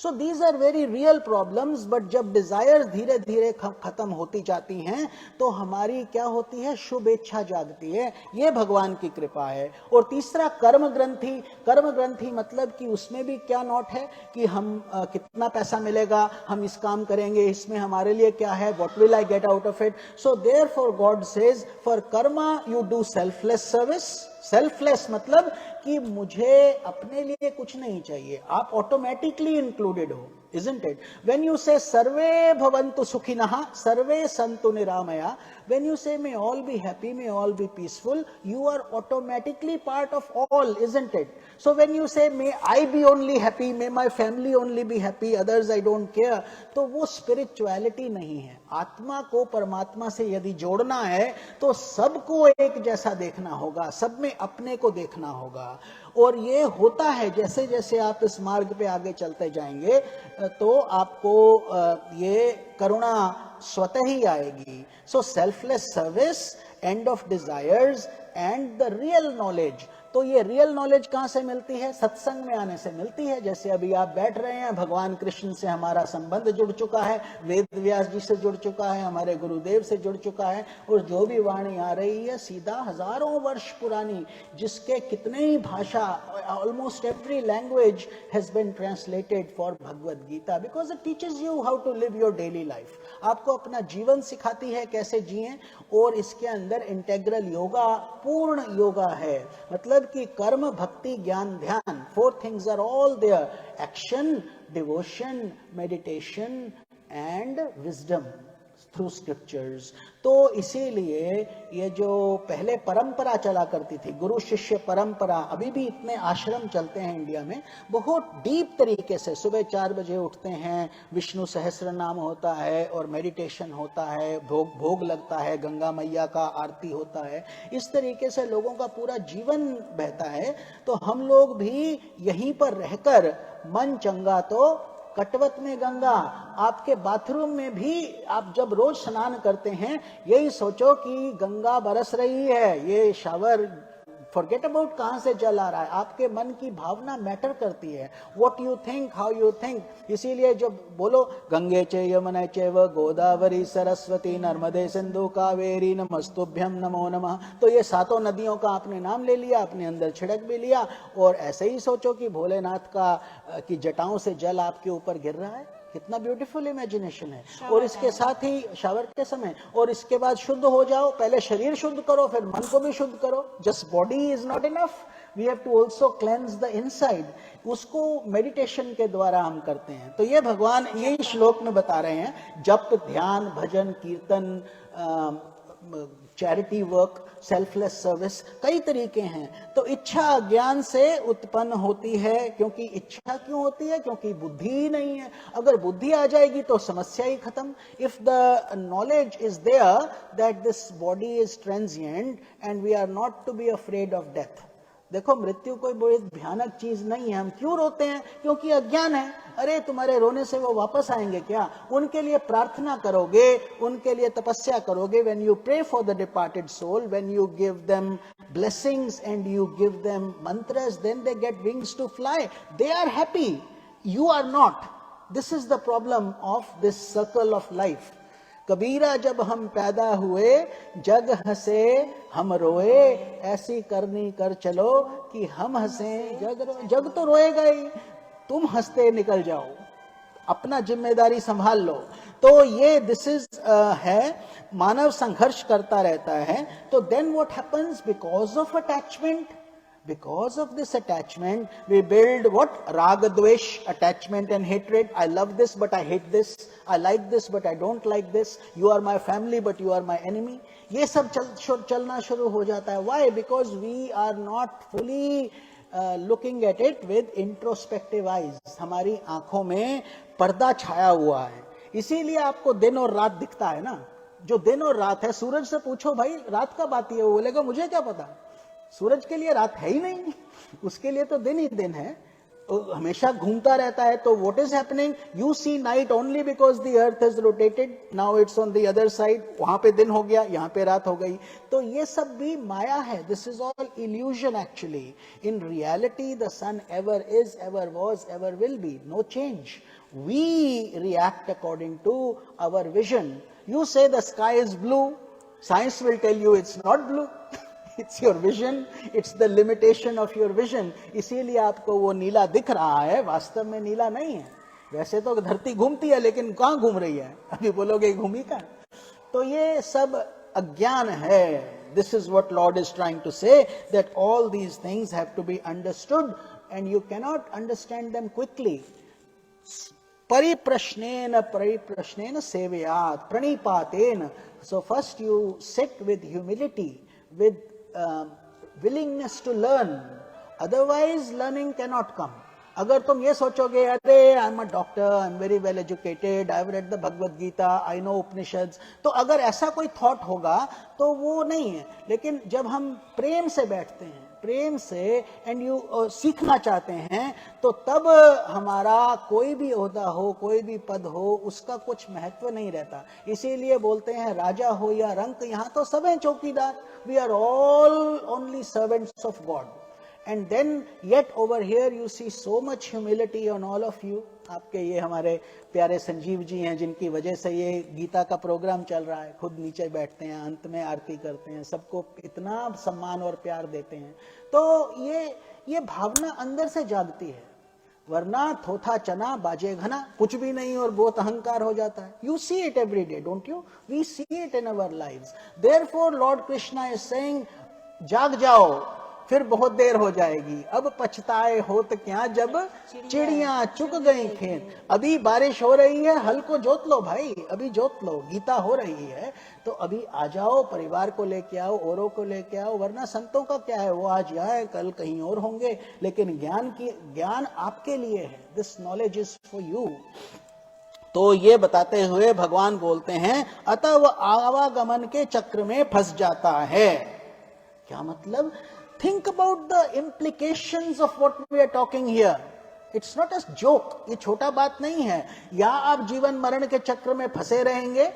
So these are very real problems. But जब desires धीरे धीरे खत्म होती जाती हैं तो हमारी क्या होती है? शुभ इच्छा जागती है. ये भगवान की कृपा है. और तीसरा कर्म ग्रंथि. कर्म ग्रंथि मतलब कि उसमें भी क्या नोट है कि हम कितना पैसा मिलेगा, हम इस काम करेंगे, इसमें हमारे लिए क्या है, what will I get out of it. So therefore God says, for karma you do selfless service. Selfless मतलब कि मुझे अपने लिए कुछ नहीं चाहिए. आप ऑटोमेटिकली इंक्लूडेड हो, isn't it? When you say सर्वे भवन्तु सुखिनः, सर्वे सन्तु निरामया, when you say may all be happy, may all be peaceful, you are automatically part of all, isn't it? So when you say may I be only happy, may my family only be happy, others I don't care, तो वो spirituality नहीं है. आत्मा को परमात्मा से यदि जोड़ना है तो सबको एक जैसा देखना होगा, सब में अपने को देखना होगा. और ये होता है जैसे जैसे आप इस मार्ग पे आगे चलते जाएंगे तो आपको ये करुणा स्वतः ही आएगी. So selfless service, end of desires, and the real knowledge. तो ये रियल नॉलेज कहाँ से मिलती है? सत्संग में आने से मिलती है। जैसे अभी आप बैठ रहे हैं, भगवान कृष्ण से हमारा संबंध जुड़ चुका है, वेद व्यास जी से जुड़ चुका है, हमारे गुरुदेव से जुड़ चुका है, और जो भी वाणी आ रही है सीधा हजारों वर्ष पुरानी, जिसके कितने ही भाषा, almost every language has been translated for Bhagavad Gita, because it teaches you how to live your daily life. आपको अपना जीवन सिखाती है कैसे जिएं, और इसके अंदर इंटेग्रल योगा, पूर्ण योगा है, मतलब कि कर्म, भक्ति, ज्ञान, ध्यान, 4 things are all there: action, devotion, meditation and wisdom through scriptures। तो इसीलिए ये जो पहले परंपरा चला करती थी, गुरु शिष्य परंपरा, अभी भी इतने आश्रम चलते हैं इंडिया में, बहुत डीप तरीके से सुबह 4 बजे उठते हैं, विष्णु सहस्त्र नाम होता है और मेडिटेशन होता है, भोग लगता है, गंगा मैया का आरती होता है, इस तरीके से लोगों का पूरा जीवन बहता है। तो हम लोग भी यहीं पर रहकर मन चंगा तो कटवत में गंगा, आपके बाथरूम में भी आप जब रोज स्नान करते हैं यही सोचो कि गंगा बरस रही है, ये शावर, फॉरगेट अबाउट कहां से जल आ रहा है, आपके मन की भावना मैटर करती है, what you think, how you think. इसीलिए जब बोलो गंगे च यमुने चैव गोदावरी सरस्वती नर्मदे सिंधु कावेरी नमस्तुभ्यम नमो नमः, तो ये 7 नदियों का आपने नाम ले लिया, अपने अंदर छिड़क भी लिया, और ऐसे ही सोचो कि भोलेनाथ की जटाओं से जल आपके ऊपर गिर रहा है। कितना ब्यूटीफुल इमेजिनेशन है। और इसके साथ ही शावर के समय, और इसके बाद शुद्ध हो जाओ, पहले शरीर शुद्ध करो फिर मन को भी शुद्ध करो। Just body is not enough, we have to also cleanse the inside. उसको मेडिटेशन के द्वारा हम करते हैं। तो ये भगवान यही श्लोक में बता रहे हैं, जप, ध्यान, भजन, कीर्तन, चैरिटी वर्क, सेल्फलेस सर्विस, कई तरीके हैं। तो इच्छा अज्ञान से उत्पन्न होती है। क्योंकि इच्छा क्यों होती है? क्योंकि बुद्धि ही नहीं है। अगर बुद्धि आ जाएगी तो समस्या ही खत्म। If the knowledge is there that this body is transient and we are not to be afraid of death. देखो, मृत्यु कोई बड़ी भयानक चीज नहीं है। हम क्यों रोते हैं? क्योंकि अज्ञान है। अरे तुम्हारे रोने से वो वापस आएंगे क्या? उनके लिए प्रार्थना करोगे, उनके लिए तपस्या करोगे। when you pray for the departed soul, when you give them blessings and you give them mantras, then they get wings to fly. They are happy, you are not. This is the problem of this circle of life. कबीरा जब हम पैदा हुए, जग हंसे हम रोए, ऐसी करनी कर चलो कि हम हंसे जग रोए। जग तो रोएगा ही, तुम हंसते निकल जाओ, अपना जिम्मेदारी संभाल लो। तो ये दिस इज है, मानव संघर्ष करता रहता है। तो then what happens? Because of attachment, because of this attachment we build what? Raga, dvesh, attachment and hatred. I love this but I hate this, I like this but I don't like this, you are my family but you are my enemy. ये सब चलना शुरू हो जाता है। Why? Because we are not fully looking at it with introspective eyes. हमारी आंखों में पर्दा छाया हुआ है। इसीलिए आपको दिन और रात दिखता है ना। जो दिन और रात है, सूरज से पूछो भाई रात कब आती है, वो बोलेगा मुझे क्या पता। सूरज के लिए रात है ही नहीं, उसके लिए तो दिन ही दिन है, हमेशा घूमता रहता है। तो what is happening? You see night only because the earth is rotated, now it's on the other side. वहां पे दिन हो गया, यहाँ पे रात हो गई। तो ये सब भी माया है। This is all illusion actually. In reality the sun ever is, ever was, ever will be, no change. We react according to our vision. You say the sky is blue, science will tell you it's not blue. It's your vision, it's the limitation of your vision. इसीलिए आपको वो नीला दिख रहा है, वास्तव में नीला नहीं है। वैसे तो धरती घूमती है, लेकिन कहाँ घूम रही है? अभी बोलोगे घूमी का। तो ये सब अज्ञान है। This is what Lord is trying to say, that all these things have to be understood and you cannot understand them quickly. परिप्रश्नेन सेवयात् प्रणिपातेन. So first you sit with humility, with willingness to learn, otherwise learning cannot come. अगर तुम ये सोचोगे अरे I am a doctor, I am very well educated, I have read the Bhagavad Gita, I know Upanishads, तो अगर ऐसा कोई thought होगा तो वो नहीं है। लेकिन जब हम प्रेम से बैठते हैं, प्रेम से, एंड यू सीखना चाहते हैं, तो तब हमारा कोई भी ओहदा हो, कोई भी पद हो, उसका कुछ महत्व नहीं रहता। इसीलिए बोलते हैं राजा हो या रंक, यहाँ तो सब हैं चौकीदार। We are all only servants of God. and then yet over here you see so much humility on all of you. आपके ये हमारे प्यारे संजीव जी हैं जिनकी वजह से ये गीता का प्रोग्राम चल रहा है, खुद नीचे बैठते हैं, अंत में आरती करते हैं, सबको इतना सम्मान और प्यार देते हैं. तो ये भावना अंदर से जागती है, वरना थोथा चना बाजे घना, कुछ भी नहीं और बहुत अहंकार हो जाता है. You see it every day, don't you? We see it in our lives. Therefore Lord Krishna is saying, जाग जाओ, फिर बहुत देर हो जाएगी. अब पछताए होत क्या जब चिड़ियां चुग गई खेत. अभी बारिश हो रही है, हल को जोत लो भाई, अभी जोत लो. गीता हो रही है तो अभी आ जाओ, परिवार को लेके आओ, औरों को लेके आओ. वरना संतों का क्या है, वो आज यहाँ है, कल कहीं और होंगे, लेकिन ज्ञान आपके लिए है. This knowledge is for you. तो ये बताते हुए भगवान बोलते हैं, अतः वह आवागमन के चक्र में फंस जाता है. क्या मतलब? Think about the implications of what we are talking here. It's not a joke. ये छोटा बात नहीं है. या आप जीवन मरण के चक्र में फंसे रहेंगे,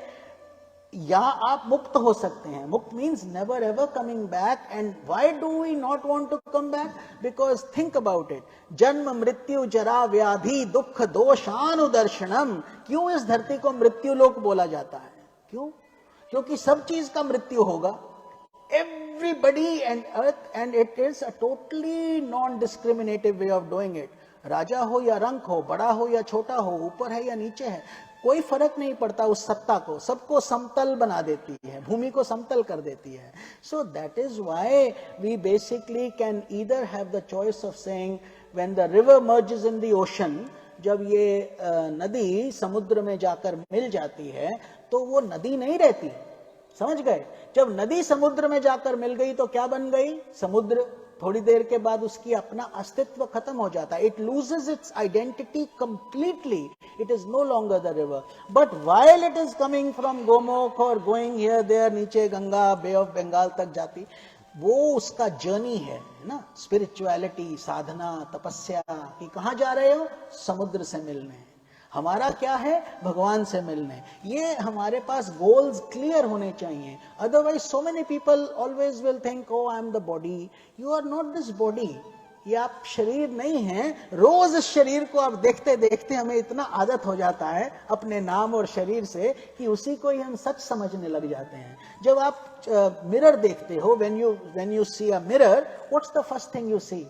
या आप मुक्त हो सकते हैं. मुक्त means never ever coming back. And why do we not want to come back? Because think about it. जन्म मृत्यु जरा व्याधि दुख दोषानुदर्शनम. क्यों इस धरती को मृत्यु लोक बोला जाता है? क्यों? क्योंकि सब चीज का मृत्यु होगा. Everybody and earth, and it is a totally non-discriminative way of doing it. राजा हो या रंक हो, बड़ा हो या छोटा हो, ऊपर है या नीचे है, कोई फर्क नहीं पड़ता उस सत्ता को. सबको समतल बना देती है, भूमि को समतल कर देती है. So that is why we basically can either have the choice of saying, when the river merges in the ocean, जब ये नदी समुद्र में जाकर मिल जाती है तो वो नदी नहीं रहती. समझ गए? जब नदी समुद्र में जाकर मिल गई तो क्या बन गई? समुद्र. थोड़ी देर के बाद उसकी अपना अस्तित्व खत्म हो जाता है. It loses its identity completely. It is no longer the river. But while it is coming from Gomukh और गोइंग हियर देयर, नीचे गंगा, बे ऑफ बंगाल तक जाती, वो उसका जर्नी है ना. स्पिरिचुअलिटी, साधना, तपस्या, कि कहां जा रहे हो? समुद्र से मिलने. हमारा क्या है? भगवान से मिलने. ये हमारे पास गोल्स क्लियर होने चाहिए. Otherwise so many people always will think, oh I am the body. You are not this body. ये आप शरीर नहीं हैं. रोज इस शरीर को आप देखते देखते हमें इतना आदत हो जाता है अपने नाम और शरीर से कि उसी को ही हम सच समझने लग जाते हैं. जब आप मिरर देखते हो, when you see a mirror, what's the first thing you see?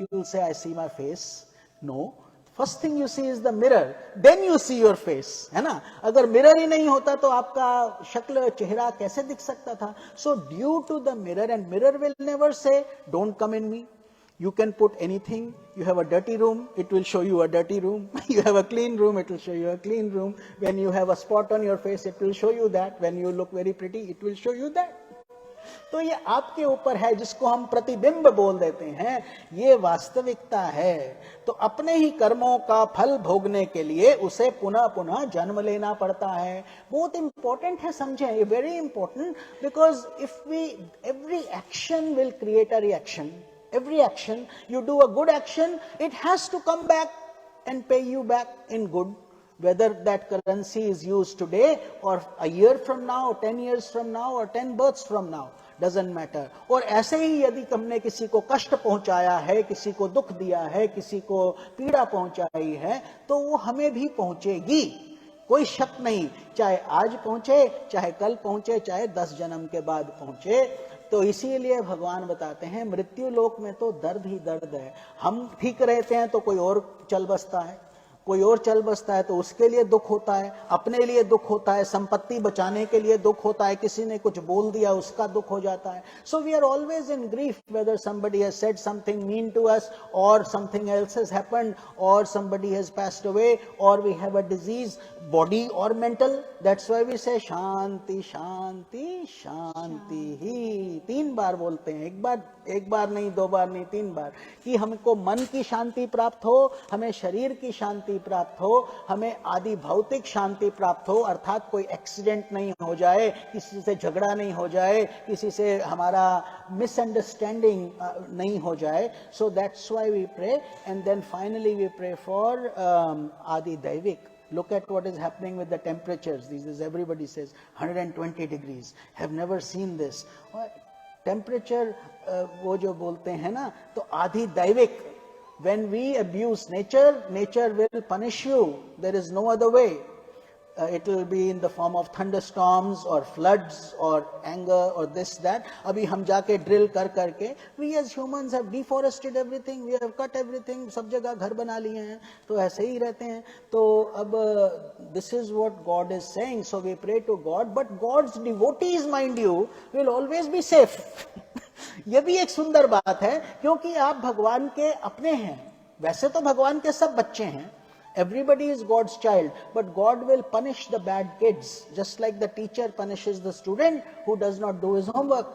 You will say, I see my face. No. First thing you see is the mirror, then you see your face, है ना. अगर mirror ही नहीं होता तो आपका शक्ल, चेहरा कैसे दिख सकता था? So due to the mirror, and mirror will never say, don't come in me. You can put anything. You have a dirty room, it will show you a dirty room. You have a clean room, it will show you a clean room. When you have a spot on your face, it will show you that. When you look very pretty, it will show you that. तो ये आपके ऊपर है, जिसको हम प्रतिबिंब बोल देते हैं. ये वास्तविकता है. तो अपने ही कर्मों का फल भोगने के लिए उसे पुनः पुनः जन्म लेना पड़ता है. बहुत इंपॉर्टेंट है, समझें. ये very important, because if we, every action will create a reaction. Every action, you do a good action, it has to come back and pay you back in good. Whether that currency is used today or a year from now, 10 years from now or 10 births from now, doesn't matter. और ऐसे ही यदि तुमने किसी को कष्ट पहुंचाया है, किसी को दुख दिया है, किसी को पीड़ा पहुंचाई है, तो वो हमें भी पहुंचेगी. कोई शक नहीं. चाहे आज पहुंचे, चाहे कल पहुंचे, चाहे 10 जन्म के बाद पहुंचे. तो इसीलिए भगवान बताते हैं, मृत्यु लोक में तो दर्द ही दर्द है. हम ठीक रहते हैं तो कोई और चल बसता है, कोई और चल बसता है तो उसके लिए दुख होता है, अपने लिए दुख होता है, संपत्ति बचाने के लिए दुख होता है, किसी ने कुछ बोल दिया उसका दुख हो जाता है. So we are always in grief, whether somebody has said something mean to us, or something else has happened, or somebody has passed away, or we have a disease, body or mental. That's why we say शांति शांति शांति ही. 3 बार बोलते हैं, एक बार नहीं, 2 बार नहीं, 3 बार, कि हमको मन की शांति प्राप्त हो, हमें शरीर की शांति प्राप्त हो, हमें आदि भौतिक शांति प्राप्त हो. अर्थात कोई एक्सीडेंट नहीं हो जाए, किसी से झगड़ा नहीं हो जाए, किसी से हमारा मिसअंडरस्टैंडिंग नहीं हो जाए. So that's why we pray. And then finally we pray for adi daivik. Look at what is happening with the temperatures. These is, everybody says 120 degrees. Have never seen this. Temperature वो जो बोलते हैं ना, तो आधी दैविक. When we abuse nature, nature will punish you. There is no other way. It will be in the form of thunderstorms or floods or anger or this that. अभी हम जाके drill कर करके, we as humans have deforested everything, we have cut everything, सब जगह घर बना लिए हैं, तो ऐसे ही रहते हैं. तो अब this is what God is saying. So we pray to God, but God's devotees, mind you, will always be safe. ये भी एक सुंदर बात है, क्योंकि आप भगवान के अपने हैं. वैसे तो भगवान के सब बच्चे हैं. Everybody is God's child, but God will punish the bad kids, just like the teacher punishes the student who does not do his homework.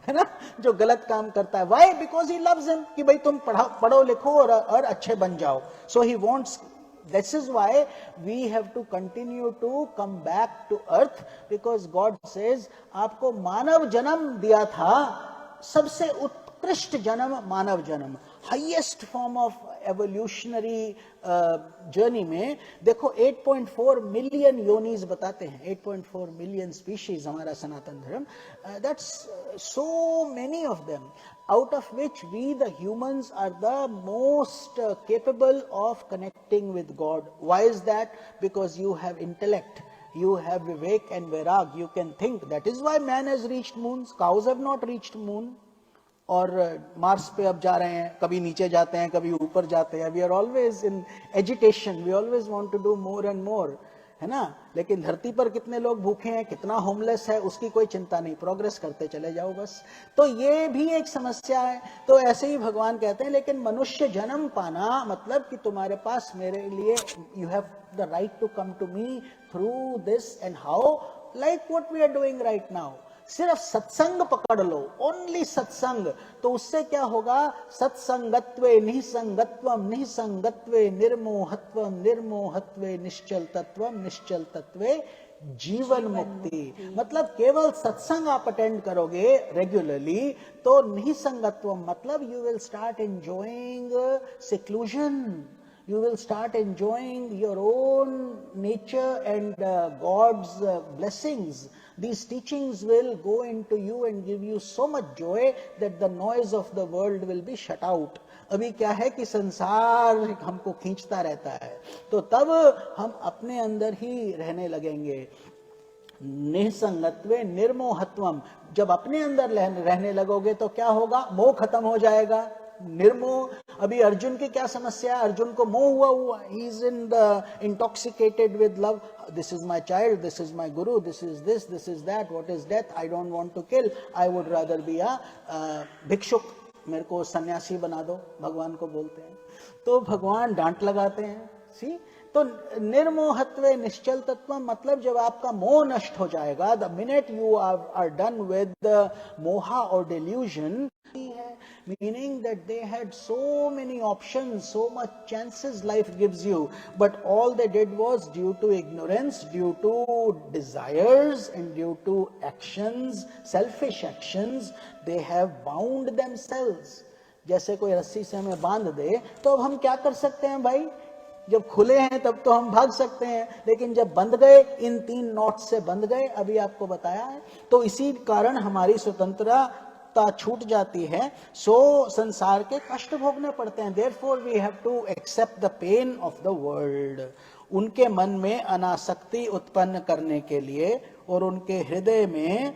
है ना, जो गलत काम करता है. Why? Because he loves him. कि भाई तुम पढ़ो लिखो और अच्छे बन जाओ. So he wants. This is why we have to continue to come back to earth, because God says आपको मानव जन्म दिया था, सबसे उत्कृष्ट जन्म मानव जन्म. Highest form of evolutionary journey में देखो 8.4 मिलियन योनीज बताते हैं. 8.4 मिलियन स्पीशीज हमारा सनातन धर्म. That's so many of them, out of which we the humans are the most capable of connecting with God. Why is that? Because you have intellect, you have vivek and vairag, you can think. That is why man has reached moons. Cows have not reached moon. और Mars पे अब जा रहे हैं, कभी नीचे जाते हैं, कभी ऊपर जाते हैं. We are always in agitation, we always want to do more and more, है ना. लेकिन धरती पर कितने लोग भूखे हैं, कितना होमलेस है, उसकी कोई चिंता नहीं. प्रोग्रेस करते चले जाओ बस. तो ये भी एक समस्या है. तो ऐसे ही भगवान कहते हैं, लेकिन मनुष्य जन्म पाना मतलब कि तुम्हारे पास मेरे लिए, you have the right to come to me through this. And how? Like what we are doing right now. सिर्फ सत्संग पकड़ लो, ओनली सत्संग. तो उससे क्या होगा? सत्संगत्वे निसंगत्वम, निसंगत्वे निर्मोहत्वम, निर्मोहत्वे निश्चल तत्वम, निश्चल तत्वे जीवन मुक्ति. मतलब केवल सत्संग आप अटेंड करोगे रेगुलरली तो निसंगत्वम मतलब you will start enjoying seclusion. You will start enjoying your own nature and God's blessings. These teachings will go into you and give you so much joy that the noise of the world will be shut out. अभी क्या है कि संसार हमको खींचता रहता है, तो तब हम अपने अंदर ही रहने लगेंगे. निसंगत्वे निर्मोहत्वम. जब अपने अंदर रहने लगोगे तो क्या होगा? मोह खत्म हो जाएगा. निर्मोह. अभी अर्जुन की क्या समस्या है? अर्जुन को मोह हुआ. He is in the intoxicated with love. This is my child, this is my guru, this is that. What is death? I don't want to kill, I would rather be a bhikshuk. मेरे को सन्यासी बना दो, भगवान को बोलते हैं. तो भगवान डांट लगाते हैं. सी, तो निर्मोहत्वे निश्चल तत्व मतलब जब आपका मोह नष्ट हो जाएगा, the minute you are done with the moha और delusion, meaning that they had so many options, so much chances life gives you, but all they did was due to ignorance, due to desires and due to actions, selfish actions, they have bound themselves. जैसे कोई रस्सी से हमें बांध दे तो अब हम क्या कर सकते हैं भाई? जब खुले हैं तब तो हम भाग सकते हैं, लेकिन जब बंध गए, इन 3 नॉट से बंध गए, अभी आपको बताया है, तो इसी कारण हमारी स्वतंत्रता छूट जाती है. सो संसार के कष्ट भोगने पड़ते हैं. Therefore we have to accept the pain of the world. उनके मन में अनासक्ति उत्पन्न करने के लिए और उनके हृदय में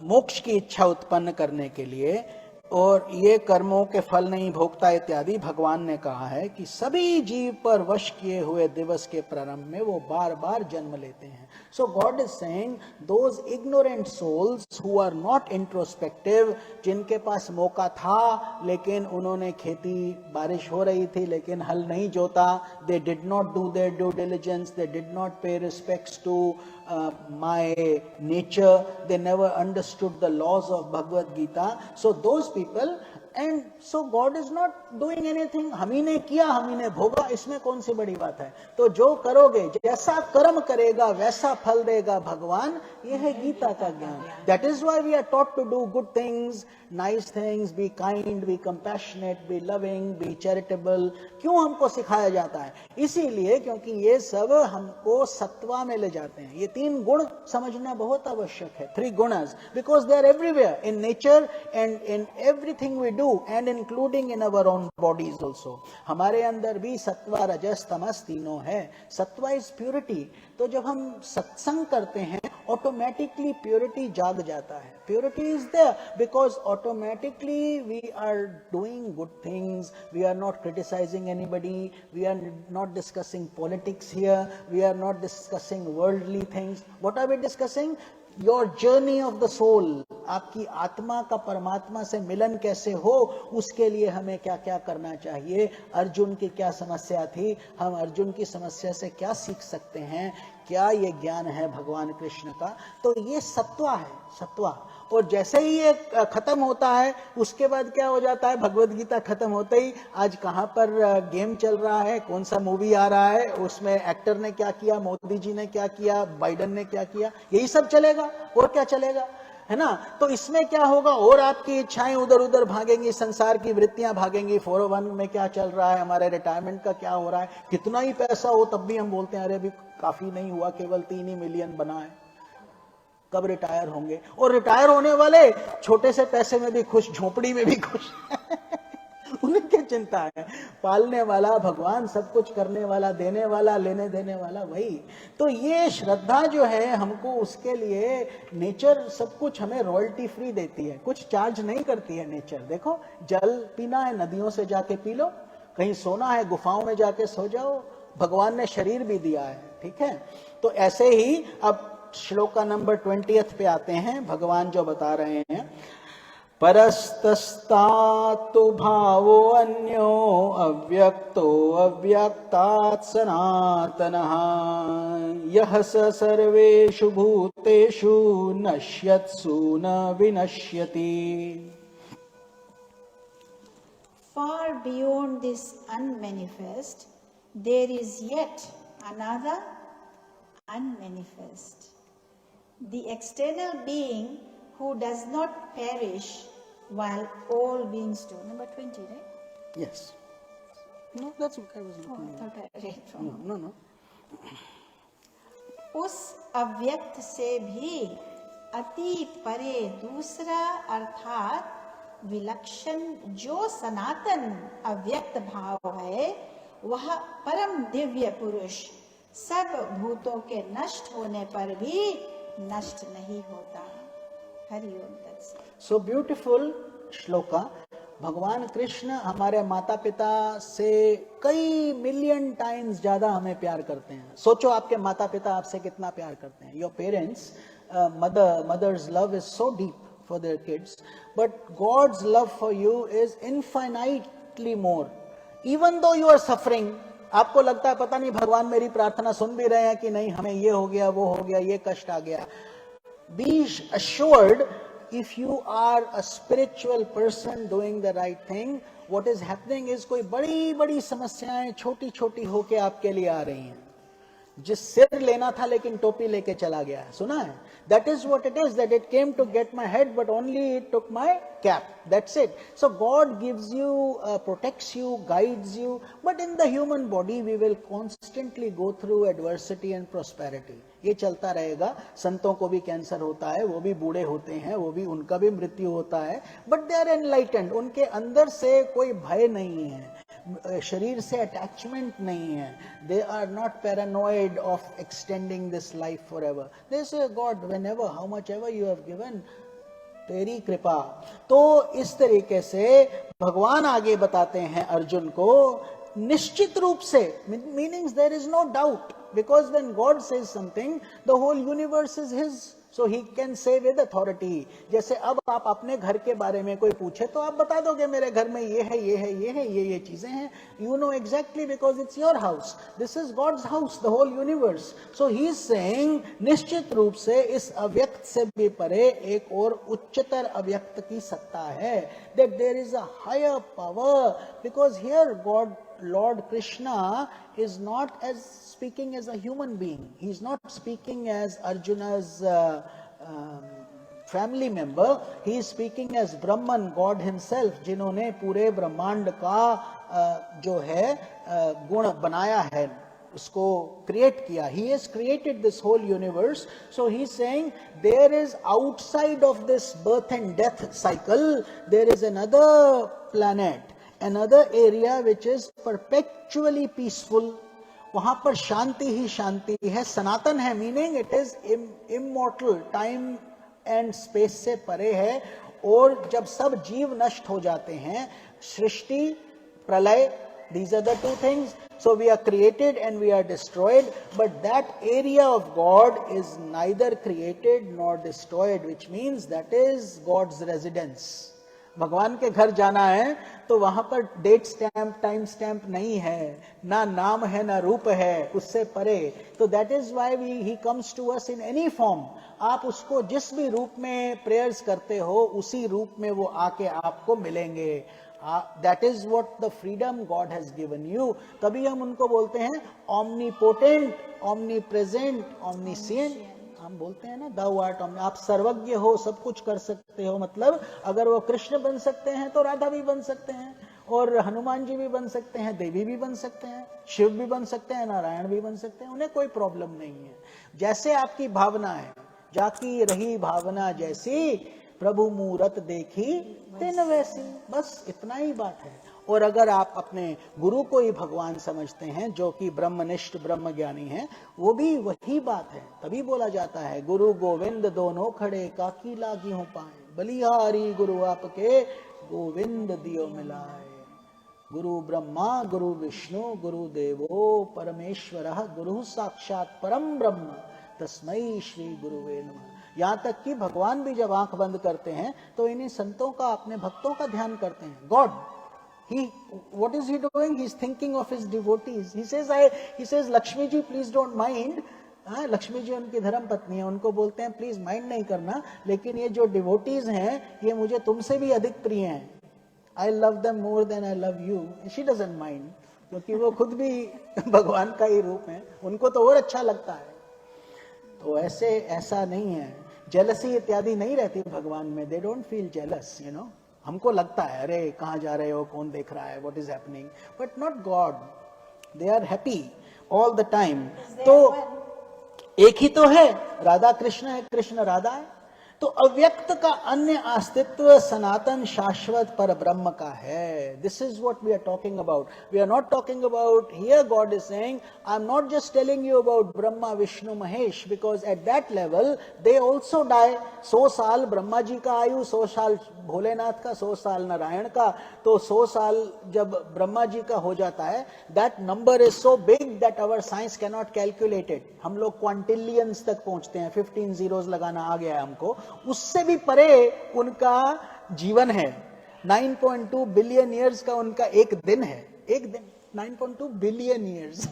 मोक्ष की इच्छा उत्पन्न करने के लिए, और ये कर्मों के फल नहीं भोगता इत्यादि भगवान ने कहा है कि सभी जीव पर वश किए हुए दिवस के प्रारंभ में वो बार बार जन्म लेते हैं. So God is saying those ignorant souls who are not introspective, जिनके पास मौका था लेकिन उन्होंने खेती, बारिश हो रही थी लेकिन हल नहीं जोता, they did not do their due diligence, they did not pay respects to my nature, they never understood the laws of Bhagavad Gita. So those people and so God is not doing anything, हम ही ने किया हम ही ने भोगा, इसमें कौन सी बड़ी बात है। तो जो करोगे, जैसा कर्म करेगा वैसा फल देगा भगवान, यह है गीता का ज्ञान। That is why we are taught to do good things, nice things, be kind, be compassionate, be loving, be charitable. क्यों हमको सिखाया जाता है? इसीलिए क्योंकि ये सब हमको सत्वा में ले जाते हैं। ये 3 गुण समझना बहुत आवश्यक है, 3 gunas, because they are everywhere in nature and in everything we do and including in our own bodies also. हमारे अंदर भी सत्वा रजस तमस तीनों है। सत्वा इज प्योरिटी। तो जब हम सत्संग करते हैं ऑटोमेटिकली प्योरिटी जाग जाता है। Purity is there because automatically we are doing good things, we are not criticising anybody, we are not discussing politics here, we are not discussing worldly things. What are we discussing? Your journey of the soul, आपकी आत्मा का परमात्मा से मिलन कैसे हो, उसके लिए हमें क्या क्या करना चाहिए। अर्जुन की क्या समस्या थी, हम अर्जुन की समस्या से क्या सीख सकते हैं, क्या ये ज्ञान है भगवान कृष्ण का। तो ये सत्वा है, सत्वा। और जैसे ही ये खत्म होता है उसके बाद क्या हो जाता है? भगवत गीता खत्म होते ही आज कहाँ पर गेम चल रहा है, कौन सा मूवी आ रहा है, उसमें एक्टर ने क्या किया, मोदी जी ने क्या किया, बाइडन ने क्या किया, यही सब चलेगा। और क्या चलेगा, है ना? तो इसमें क्या होगा? और आपकी इच्छाएं उधर उधर भागेंगी, संसार की वृत्तियां भागेंगी। 401 में क्या चल रहा है, हमारे रिटायरमेंट का क्या हो रहा है, कितना ही पैसा हो तब भी हम बोलते हैं अरे अभी काफी नहीं हुआ, केवल 3 ही मिलियन बना है, कब रिटायर होंगे। और रिटायर होने वाले छोटे से पैसे में भी खुश, झोपड़ी में भी खुश उन्हें क्या चिंता है? पालने वाला भगवान, सब कुछ करने वाला, देने वाला, लेने देने वाला वही। तो ये श्रद्धा जो है हमको, उसके लिए नेचर सब कुछ हमें रॉयल्टी फ्री देती है, कुछ चार्ज नहीं करती है नेचर। देखो, जल पीना है नदियों से जाके पी लो, कहीं सोना है गुफाओं में जाके सो जाओ, भगवान ने शरीर भी दिया है, ठीक है। तो ऐसे ही अब श्लोका नंबर 20 पे आते हैं, भगवान जो बता रहे हैं, परस्तस्तात्तु भावो अन्यो अव्यक्तो अव्यक्तात् सनातनः यः स सर्वेषु भूतेषु नश्यत्सु न विनश्यति। Far beyond this unmanifest, there is yet another unmanifest. The external being who does not perish while all beings do. Number 20, right? Yes. No, that's what I was Oh, looking I at. thought I read wrong. No. उस अव्यक्त से भी अति परे दूसरा अर्थात विलक्षण जो सनातन अव्यक्त भाव है, वह परम दिव्य पुरुष सब भूतों के नष्ट होने पर भी नष्ट नहीं होता। हरिओम तत्सत। So beautiful shloka. भगवान कृष्ण हमारे माता पिता से कई मिलियन टाइम्स ज्यादा हमें प्यार करते हैं। सोचो आपके माता पिता आपसे कितना प्यार करते हैं। Your parents, mother's love is so deep for their kids, but God's love for you is infinitely more. Even though you are suffering, आपको लगता है पता नहीं भगवान मेरी प्रार्थना सुन भी रहे हैं कि नहीं, हमें ये हो गया, वो हो गया, ये कष्ट आ गया। Be assured, if you are a spiritual person doing the right thing, what is happening is कोई बड़ी बड़ी समस्याएं छोटी छोटी होके आपके लिए आ रही हैं। जिस सिर लेना था लेकिन टोपी लेके चला गया है, सुना है? That is what it is, that it came to get my head but only it took my cap. That's it. So God gives you, protects you, guides you, but in the human body we will constantly go through adversity and prosperity. ये चलता रहेगा। संतों को भी cancer होता है, वो भी बूढ़े होते हैं, वो भी, उनका भी मृत्यु होता है, but they are enlightened. उनके अंदर से कोई भय नहीं है, शरीर से अटैचमेंट नहीं है। They are not paranoid of extending this life forever. They say, God, whenever, how much ever you have given, तेरी कृपा। तो इस तरीके से भगवान आगे बताते हैं अर्जुन को, निश्चित रूप से, meanings there is no doubt, because when God says something, the whole universe is His. so he can say with authority. जैसे अब आप अपने घर के बारे में कोई पूछे तो आप बता दोगे मेरे घर में ये है, ये है, ये है, ये चीजें हैं. You know exactly because it's your house. This is God's house, the whole universe. So he is saying निश्चित रूप से इस अव्यक्त से भी परे एक और उच्चतर अव्यक्त की सत्ता है. That there is a higher power, because here God, Lord Krishna, is not as speaking as a human being. He is not speaking as Arjuna's family member. He is speaking as Brahman, God himself, जिन्होंने पूरे ब्रह्मांड का जो है गुण बनाया है, उसको create किया. He has created this whole universe. So he is saying there is outside of this birth and death cycle, there is another planet, another area which is perpetually peaceful. वहां पर शांति ही शांति है, सनातन है, meaning it is immortal, time and space से परे है. और जब सब जीव नष्ट हो जाते हैं, सृष्टि, प्रलय, these are the two things. So we are created and we are destroyed, but that area of God is neither created nor destroyed, which means that is God's residence. भगवान के घर जाना है तो वहां पर डेट स्टैंप, टाइम स्टैंप नहीं है, ना नाम है ना रूप है, उससे परे. तो that is why he comes to us in any form. आप उसको जिस भी रूप में प्रेयर्स करते हो उसी रूप में वो आके आपको मिलेंगे. That is what the freedom God has given you. तभी हम उनको बोलते हैं ऑमनीपोटेंट, ऑमनी प्रेजेंट, ऑमनीसिएंट. हम बोलते हैं ना thou art omni, आप सर्वज्ञ हो, सब कुछ कर सकते हो. मतलब अगर वो कृष्ण बन सकते हैं तो राधा भी बन सकते हैं, और हनुमान जी भी बन सकते हैं, देवी भी बन सकते हैं, शिव भी बन सकते हैं, नारायण भी बन सकते हैं. उन्हें कोई प्रॉब्लम नहीं है. जैसे आपकी भावना है, जाकी रही भावना जैसी, प्रभु मूरत देखी तेन वैसी. बस इतना ही बात है. और अगर आप अपने गुरु को ही भगवान समझते हैं, जो कि ब्रह्मनिष्ठ ब्रह्म ज्ञानी है, वो भी वही बात है. तभी बोला जाता है गुरु गोविंद दोनों खड़े, काकी लागी हो पाए, बलिहारी गुरु आपके, गोविंद दियो मिलाए. गुरु ब्रह्मा गुरु विष्णु गुरु देवो परमेश्वरः, गुरु साक्षात परम ब्रह्म, तस्मै श्री गुरुवे नमः. यहाँ तक कि भगवान भी जब आंख बंद करते हैं तो इन्हीं संतों का, अपने भक्तों का ध्यान करते हैं. God, what is he doing? He's thinking of his devotees. He says Lakshmi ji, please don't mind. Lakshmi ji उनकी धर्म पत्नी है, उनको बोलते हैं प्लीज माइंड नहीं करना, लेकिन ये जो डिवोटीज हैं ये मुझे तुमसे भी अधिक प्रिय हैं. I love them more than I love you. She doesn't mind, क्योंकि वो खुद भी भगवान का ही रूप है, उनको तो और अच्छा लगता है. तो ऐसा नहीं है, जेलसी इत्यादि नहीं रहती भगवान में. They don't feel jealous, you know. हमको लगता है अरे कहाँ जा रहे हो, कौन देख रहा है, what is happening, but not God. They are happy all the time. तो एक ही तो है, राधा कृष्ण है, कृष्ण राधा है. तो अव्यक्त का अन्य अस्तित्व सनातन शाश्वत पर ब्रह्म का है. This is what we are talking about. We are not talking about, here God is saying I am not just telling you about Brahma Vishnu Mahesh, because at that level they also die. 100 साल ब्रह्मा जी का आयु, 100 साल भोलेनाथ का, 100 साल नारायण का. तो 100 साल जब ब्रह्मा जी का हो जाता है, that number is so big that our science can not calculate it. हम लोग क्वांटिलियंस तक पहुंचते हैं, 15 जीरोस लगाना आ गया है हमको. उससे भी परे उनका जीवन है. 9.2 बिलियन ईयर्स का उनका एक दिन है. एक दिन 9.2 बिलियन ईयर्स.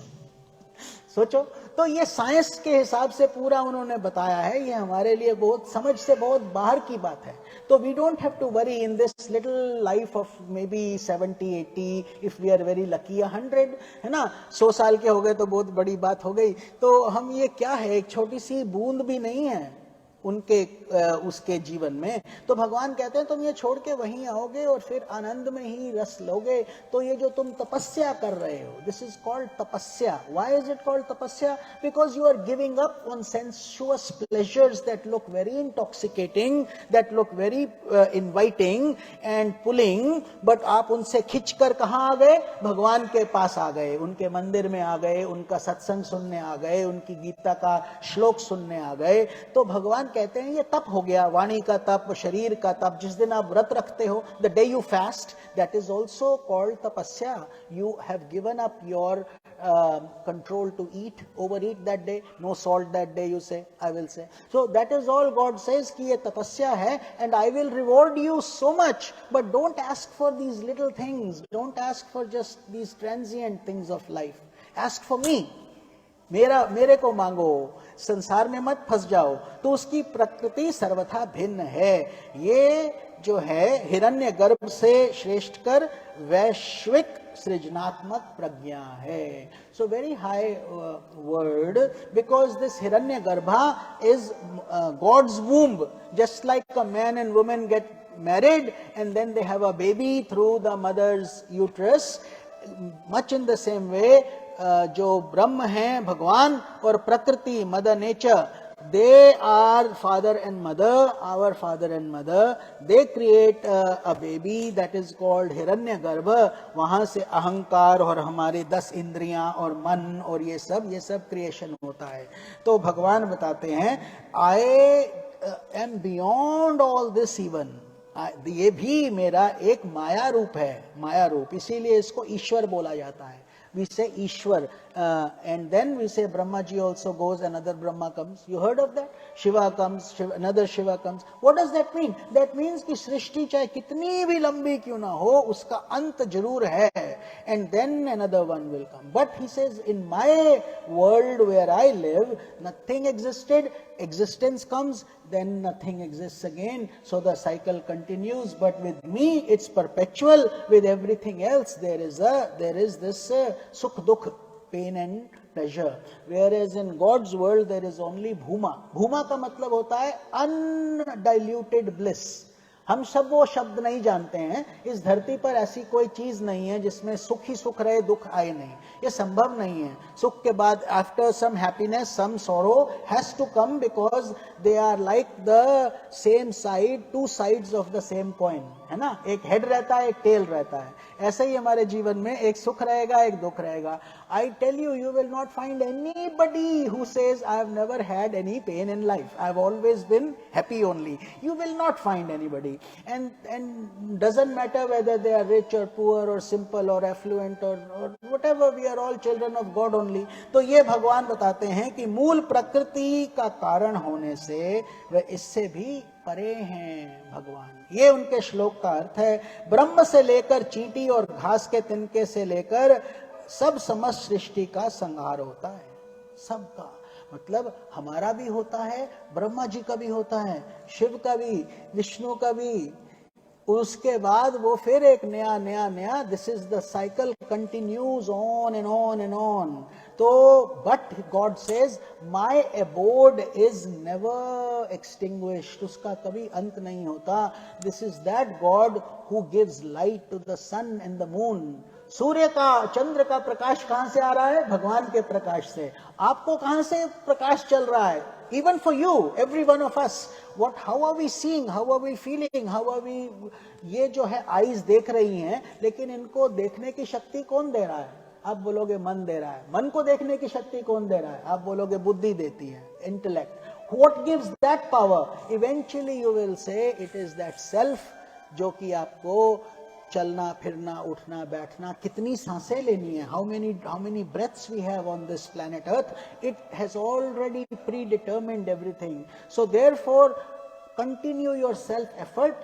सोचो. तो ये साइंस के हिसाब से पूरा उन्होंने बताया है. ये हमारे लिए बहुत समझ से बहुत बाहर की बात है. तो we don't have to worry in this little life of maybe 70-80, if we are very lucky 100, है ना. 100 साल के हो गए तो बहुत बड़ी बात हो गई. तो हम ये क्या है, एक छोटी सी बूंद भी नहीं है उनके उसके जीवन में. तो भगवान कहते हैं तुम ये छोड़ के वहीं आओगे और फिर आनंद में ही रस लोगे. तो ये जो तुम तपस्या कर रहे हो, this is called tapasya. Why is it called tapasya? Because you are giving up on sensuous pleasures that look very intoxicating, that look very inviting and pulling, but आप उनसे खिंचकर कहां आ गए? भगवान के पास आ गए, उनके मंदिर में आ गए, उनका सत्संग सुनने आ गए, उनकी गीता का श्लोक सुनने आ गए. तो भगवान कहते हैं ये तप हो गया, वाणी का तप, शरीर का तप. जिस दिन आप व्रत रखते हो, the day you fast, that is also called tapasya. You have given up your control to eat, overeat that day, no salt that day, you say, I will say. So that is all God says कि ये तपस्या है, and I will reward you so much, but don't ask for these little things, don't ask for just these transient things of life, ask for me. मेरे को मांगो, संसार में मत फंस जाओ. तो उसकी प्रकृति सर्वथा भिन्न है. ये जो है हिरण्य गर्भ से श्रेष्ठ कर वैश्विक सृजनात्मक प्रज्ञा है. So very high word, because this Hiranyagarbha is God's womb. Just like a man and women get married and then they have a baby through the mother's uterus, much in the same way जो ब्रह्म हैं भगवान और प्रकृति, mother nature, they are father and mother, our father and mother. They create a baby that is called हिरण्यगर्भ. वहां से अहंकार और हमारे 10 इंद्रियां और मन और ये सब क्रिएशन होता है. तो भगवान बताते हैं I am beyond all this even. ये भी मेरा एक माया रूप है, माया रूप, इसीलिए इसको ईश्वर बोला जाता है. We say Ishwar, and then we say Brahmaji also goes, another Brahma comes. You heard of that? Shiva comes, another Shiva comes. What does that mean? That means कि सृष्टि चाहे कितनी भी लंबी क्यों ना हो, उसका अंत जरूर है. And then another one will come. But he says, in my world where I live, nothing existed. Existence comes, then nothing exists again. So the cycle continues. But with me, it's perpetual. With everything else, there is this sukh dukh, pain and pleasure. Whereas in God's world, there is only bhuma. Bhuma का मतलब होता है undiluted bliss. हम सब वो शब्द नहीं जानते हैं. इस धरती पर ऐसी कोई चीज नहीं है जिसमें सुख ही सुख रहे, दुख आए नहीं. ये संभव नहीं है. सुख के बाद after some happiness some sorrow has to come, because they are like the same side, two sides of the same coin, है ना. एक हेड रहता है, एक टेल रहता है. ऐसे ही हमारे जीवन में एक सुख रहेगा, एक दुख रहेगा. I tell you, you will not find anybody who says I have never had any pain in life, I have always been happy only. You will not find anybody. And doesn't matter whether they are rich or poor or simple or affluent or whatever, we are all children of God only. तो ये भगवान बताते हैं कि मूल प्रकृति का कारण होने से वे इससे भी परे हैं भगवान. ये उनके श्लोक का अर्थ है. ब्रह्म से लेकर चींटी और घास के तिनके से लेकर सब समस्त सृष्टि का संहार होता है. सबका मतलब हमारा भी होता है, ब्रह्मा जी का भी होता है, शिव का भी, विष्णु का भी. उसके बाद वो फिर एक नया this is the cycle continues on and on and on. तो but God says my abode is never extinguished. उसका कभी अंत नहीं होता. This is that God who gives light to the sun and the moon. सूर्य का, चंद्र का प्रकाश कहां से आ रहा है? भगवान के प्रकाश से. आपको कहां से प्रकाश चल रहा है? Even for you, every one of us. How are we seeing? How are we feeling? How are we? ये जो है आईज देख रही हैं, लेकिन इनको देखने की शक्ति कौन दे रहा है? आप बोलोगे मन दे रहा है. मन को देखने की शक्ति कौन दे रहा है? आप बोलोगे बुद्धि देती है, intellect. What gives that power? Eventually you will say it is that self जो कि आपको चलना फिरना उठना बैठना, कितनी सांसें लेनी है, how many breaths we have on this planet earth, it has already predetermined everything. So therefore continue your self effort.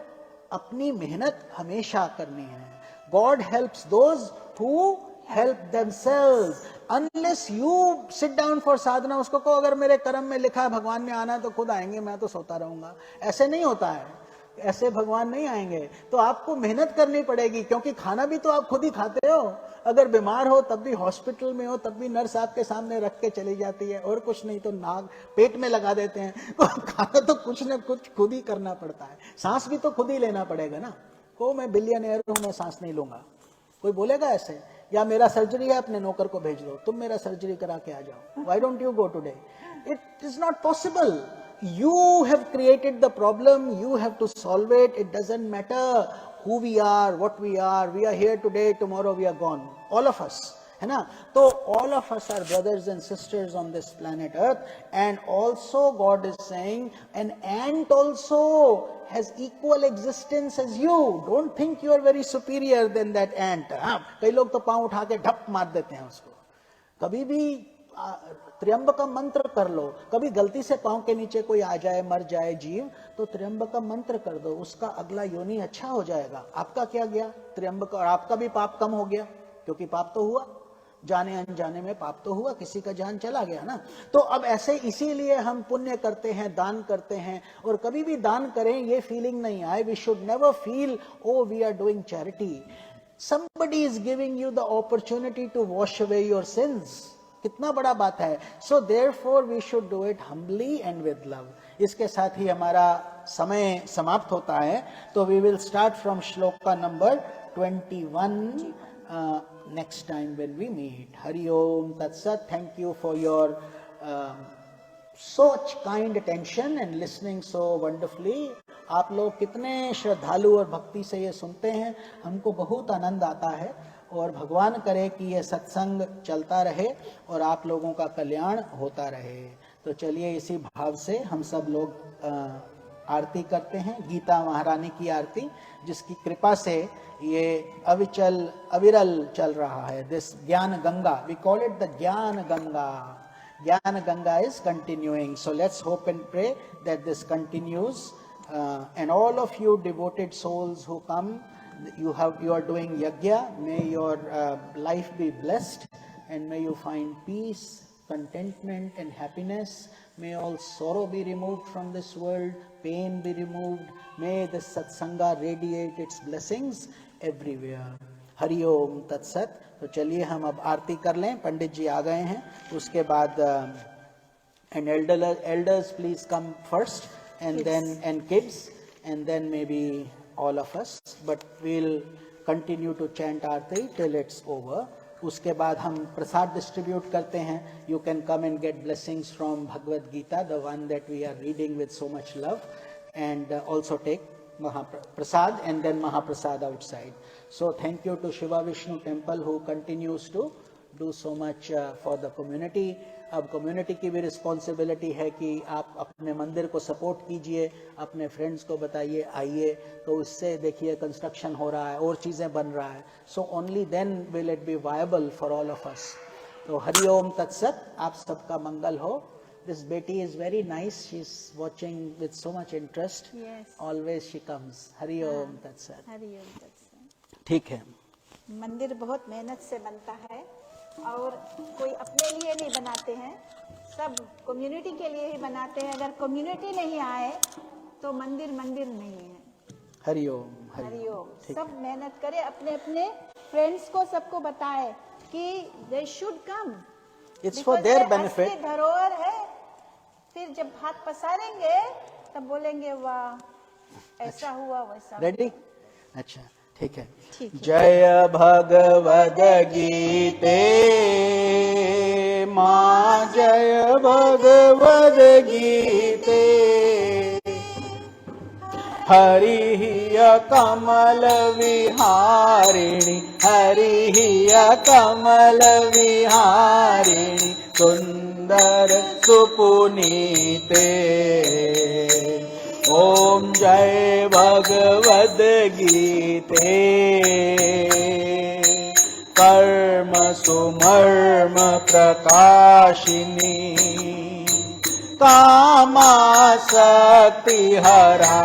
अपनी मेहनत हमेशा करनी है. God helps those who help themselves. Unless you sit down for sadhana, उसको कहो अगर मेरे कर्म में लिखा है भगवान ने आना है तो खुद आएंगे, मैं तो सोता रहूंगा. ऐसे नहीं होता है. ऐसे भगवान नहीं आएंगे. तो आपको मेहनत करनी पड़ेगी, क्योंकि खाना भी तो आप खुद ही खाते हो. अगर बीमार हो तब भी, हॉस्पिटल में हो तब भी नर्स आपके सामने रख के चली जाती है, और कुछ नहीं तो नाक पेट में लगा देते हैं. तो खाना तो कुछ न कुछ खुद ही करना पड़ता है. सांस भी तो खुद ही लेना पड़ेगा ना. को मैं बिलियनियर हूं, मैं सांस नहीं लूंगा. कोई बोलेगा ऐसे? या मेरा सर्जरी है, अपने नौकर को भेज दो, तुम मेरा सर्जरी करा के आ जाओ. Why don't you go today? It is not possible. You have created the problem, you have to solve it. It doesn't matter who we are, what we are. We are here today, tomorrow we are gone. All of us. है ना. तो all of us are brothers and sisters on this planet Earth, and also God is saying an ant also has equal existence as you. Don't think you are very superior than that ant. हाँ, कई लोग तो पांव उठा के ढप मार देते हैं उसको. कभी भी त्र्यंबक मंत्र कर लो. कभी गलती से पांव के नीचे कोई आ जाए, मर जाए जीव, तो त्र्यंबक मंत्र कर दो, उसका अगला योनि अच्छा हो जाएगा. आपका क्या गया त्र्यंबक, और आपका भी पाप कम हो गया, क्योंकि पाप तो हुआ, जाने अनजाने में पाप तो हुआ, किसी का जान चला गया ना. तो अब ऐसे इसीलिए हम पुण्य करते हैं, दान करते हैं, और कभी भी दान करें ये फीलिंग नहीं आए. We should never feel oh we are doing charity. Somebody is giving you the opportunity to wash away your sins. कितना बड़ा बात है. So therefore we should do it humbly and with love. इसके साथ ही हमारा समय समाप्त होता है. तो we will start from shloka number 21 next time when we meet. Hari Om Tat Sat. Thank you for your such kind attention and listening so wonderfully. आप लोग कितने श्रद्धालु और भक्ति से ये सुनते हैं, हमको बहुत आनंद आता है. और भगवान करे कि ये सत्संग चलता रहे और आप लोगों का कल्याण होता रहे. तो चलिए इसी भाव से हम सब लोग आरती करते हैं, गीता महारानी की आरती, जिसकी कृपा से ये अविरल चल रहा है. This Gyan Ganga, we call it the Gyan Ganga. Gyan Ganga is continuing. So let's hope and pray that this continues. And all of you devoted souls who come, you are doing yajna. May your life be blessed, and may you find peace, contentment and happiness. May all sorrow be removed from this world, pain be removed. May this satsanga radiate its blessings everywhere. Hari Om Tat Sat. तो चलिए हम अब आरती कर लें. पंडित जी आ गए हैं. उसके बाद and elders please come first, and then and kids, and then maybe all of us, but we'll continue to chant aarti till it's over. उसके बाद हम प्रसाद डिस्ट्रीब्यूट करते हैं. You can come and get blessings from Bhagavad Gita, the one that we are reading with so much love, and also take Mahaprasad and then Mahaprasad outside. So thank you to Shiva Vishnu Temple who continues to do so much for the community. अब community की भी responsibility है कि आप अपने मंदिर को support कीजिए, अपने फ्रेंड्स को बताइए आइए. तो उससे देखिए कंस्ट्रक्शन हो रहा है और चीज़ें बन रहा है. So only then will it be viable for all of us. तो हरि ओम तत्सत. आप सबका मंगल हो. This beti is very nice. She is watching with so much interest. Always she comes. Hari Om Tatsat. Hari Om तत्सत. ठीक है. मंदिर बहुत मेहनत से बनता है और कोई अपने लिए नहीं बनाते हैं, सब कम्युनिटी के लिए ही बनाते हैं. अगर कम्युनिटी नहीं आए तो मंदिर नहीं है. हरि ओम. हरि ओम. सब मेहनत करें, अपने अपने फ्रेंड्स को सबको बताए कि they should come. It's for their benefit. धरोहर है. फिर जब हाथ पसारेंगे तब बोलेंगे वाह ऐसा हुआ वैसा. रेडी? अच्छा ठीक है. जय भगवद गीते माँ, जय भगवद गीते. हरि कमल विहारिणी, हरि कमल विहारिणी, सुंदर सुपुनीते. ओम जय भगवद गीते. कर्म सुमर्म प्रकाशिनी, कामासक्ति हरा.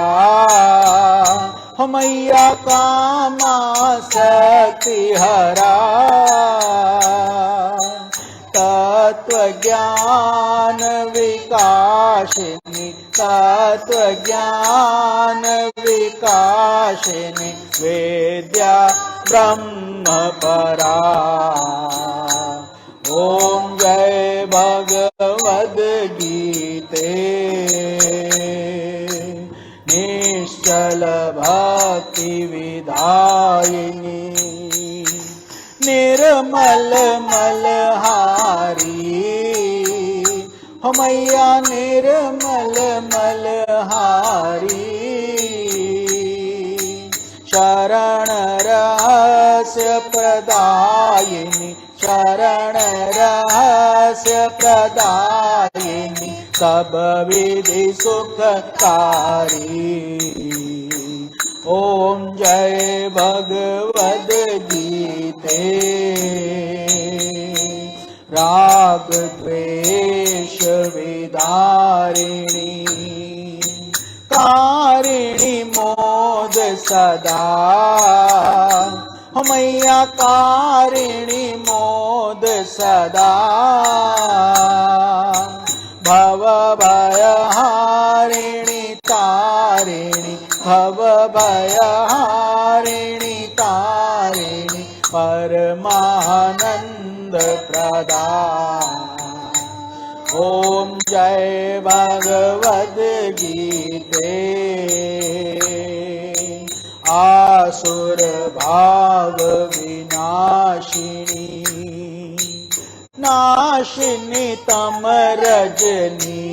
हो मैया कामासक्ति हरा. तत्व ज्ञान विकासिनी, तत्व ज्ञान विकासिनी, वेद्या ब्रह्म परा. ओम जय भगवद गीते. निश्चल भक्ति विदायिनी, निर्मल मलहारी. हो मैया निर्मल मलहारी. शरण रहस्य प्रदायिनी, शरण रहस्य प्रदायिनी सब विधि सुखकारी। ओम जय भगवद गीते। राग द्वेष विदारिणी कारिणी मोद सदा। मैया कारिणी मोद सदा। भव भयहारिणी तारिणी भव भयहारिणी तारिणी परमानंद प्रदान। ओम जय भगवद गीते। आसुर भाव विनाशिनी नाशिनी तम रजनी।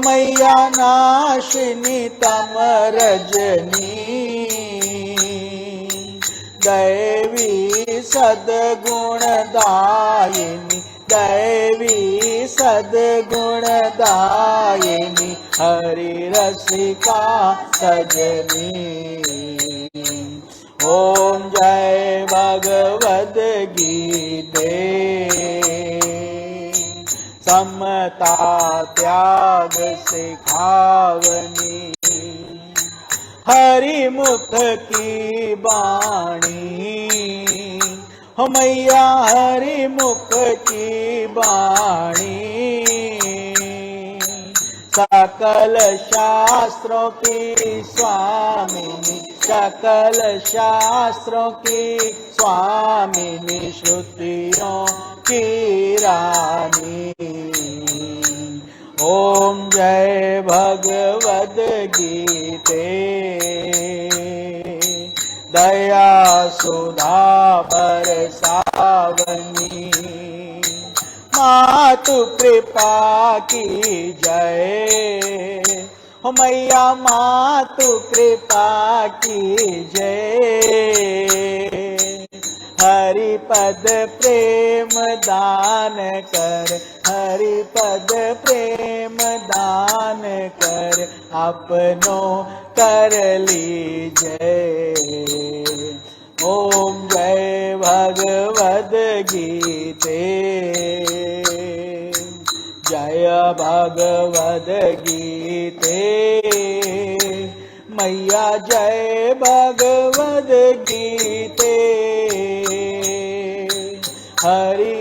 मैया नाशिनी तम रजनी। दैवी सद्गुणदायिनी दैवी सद्गुणदायिनी हरि रसिका सजनी। ओम जय भगवद गीते। समता त्याग सिखावनी हरि मुख की बाणी। मैया हरि मुख की बाणी। सकल शास्त्रों की स्वामिनी सकल शास्त्रों की स्वामिनी श्रुतियों की रानी। ओम जय भगवद गीते। दया सुधा बरसावनी मातु कृपा की जय। मैया मातु कृपा की जय। हरि पद प्रेम दान कर हरि पद प्रेम दान कर अपनो कर लीजय। ओम जय भगवद गीते। जय भगवद गीते। मैया जय भगवद गीते। हरि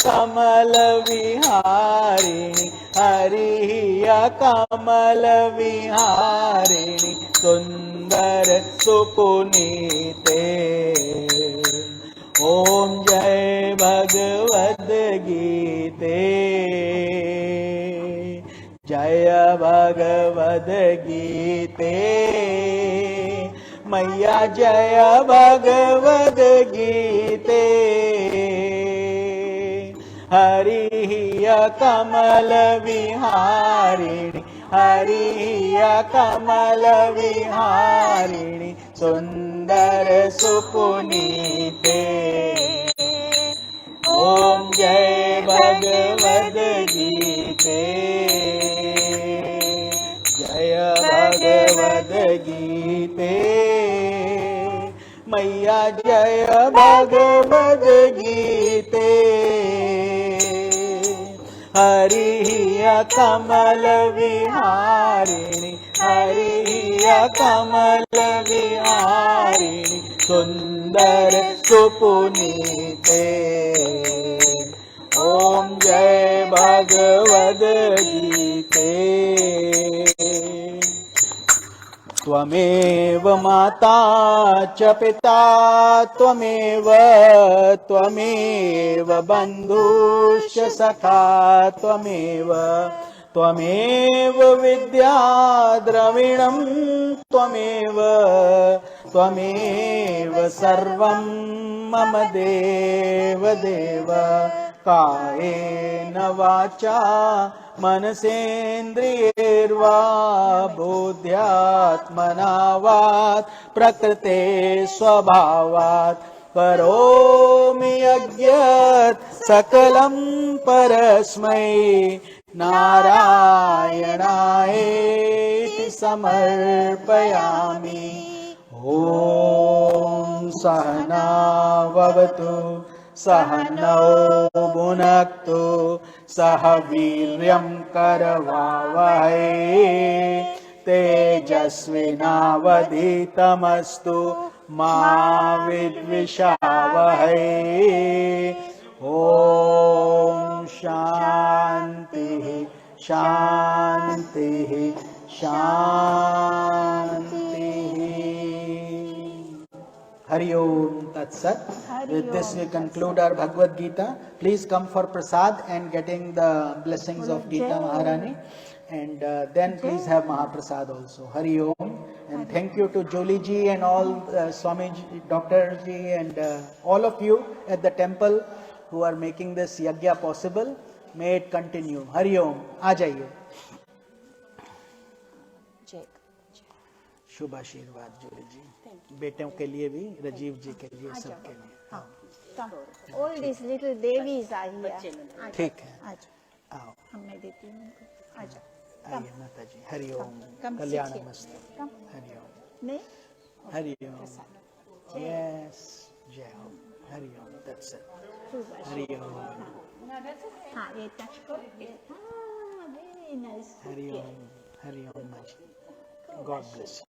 कमल विहारिणी हरि कमल विहारिणी सुंदर सुपुनीते। ओम जय भगवद गीते। जय भगवद गीते। मैया जय भगवद गीते। हरि कमल विहारिणी हरि कमल विहारिणी सुंदर सुपुनीते। ओम जय भगवद गीते। जय भगवद गीते। मैया जय भगवद गीते। हरि कमल विहारिणी हरि कमल विहारिणी सुंदर सुपुनीते। ओम जय भगवद गीते। त्वमेव माता च पिता त्वमेव बन्धुश्च सखा त्वमेव विद्या द्रविणं त्वमेव सर्वं मम देव कायेन वाचा मनसेन्द्रियैर्वा बुद्ध्यात्मना वात् प्रकृते स्वभावात् करोमि यज्ञत् सकलं परस्मै नारायणायेति समर्पयामि। ॐ सहना भवतु सहनौ भुनक्तु सह वीर्यं करवावहै तेजस्विनावधीतमस्तु मा विद्विषावहै। ॐ शान्तिः शान्तिः शान्तिः। Hari Om Tat Sat. With this we conclude our Bhagavad Gita. Please come for prasad and getting the blessings of Gita Maharani. And then please have Mahaprasad also. Hari Om. And thank you to Jolie ji and all Swami ji, Dr. ji and all of you at the temple who are making this yagya possible. May it continue. Hari Om. आ जाइए. शुभ आशीर्वाद जोली जी, बेटों के लिए भी, राजीव जी के लिए, सबके लिए। All these little devis are here. ठीक है, आओ। मैं देती हूँ उनको। आजा। आइए माता जी। हरि ओम। Come, Kalyan sit here. मस्तु। Come. हरि ओम। नहीं? हरि ओम। यस, जय हो। हरि ओम। That's it. हरि ओम। हाँ, ये टच करो। हाँ, very nice. हरि ओम। हरि ओम माँ जी। God bless you.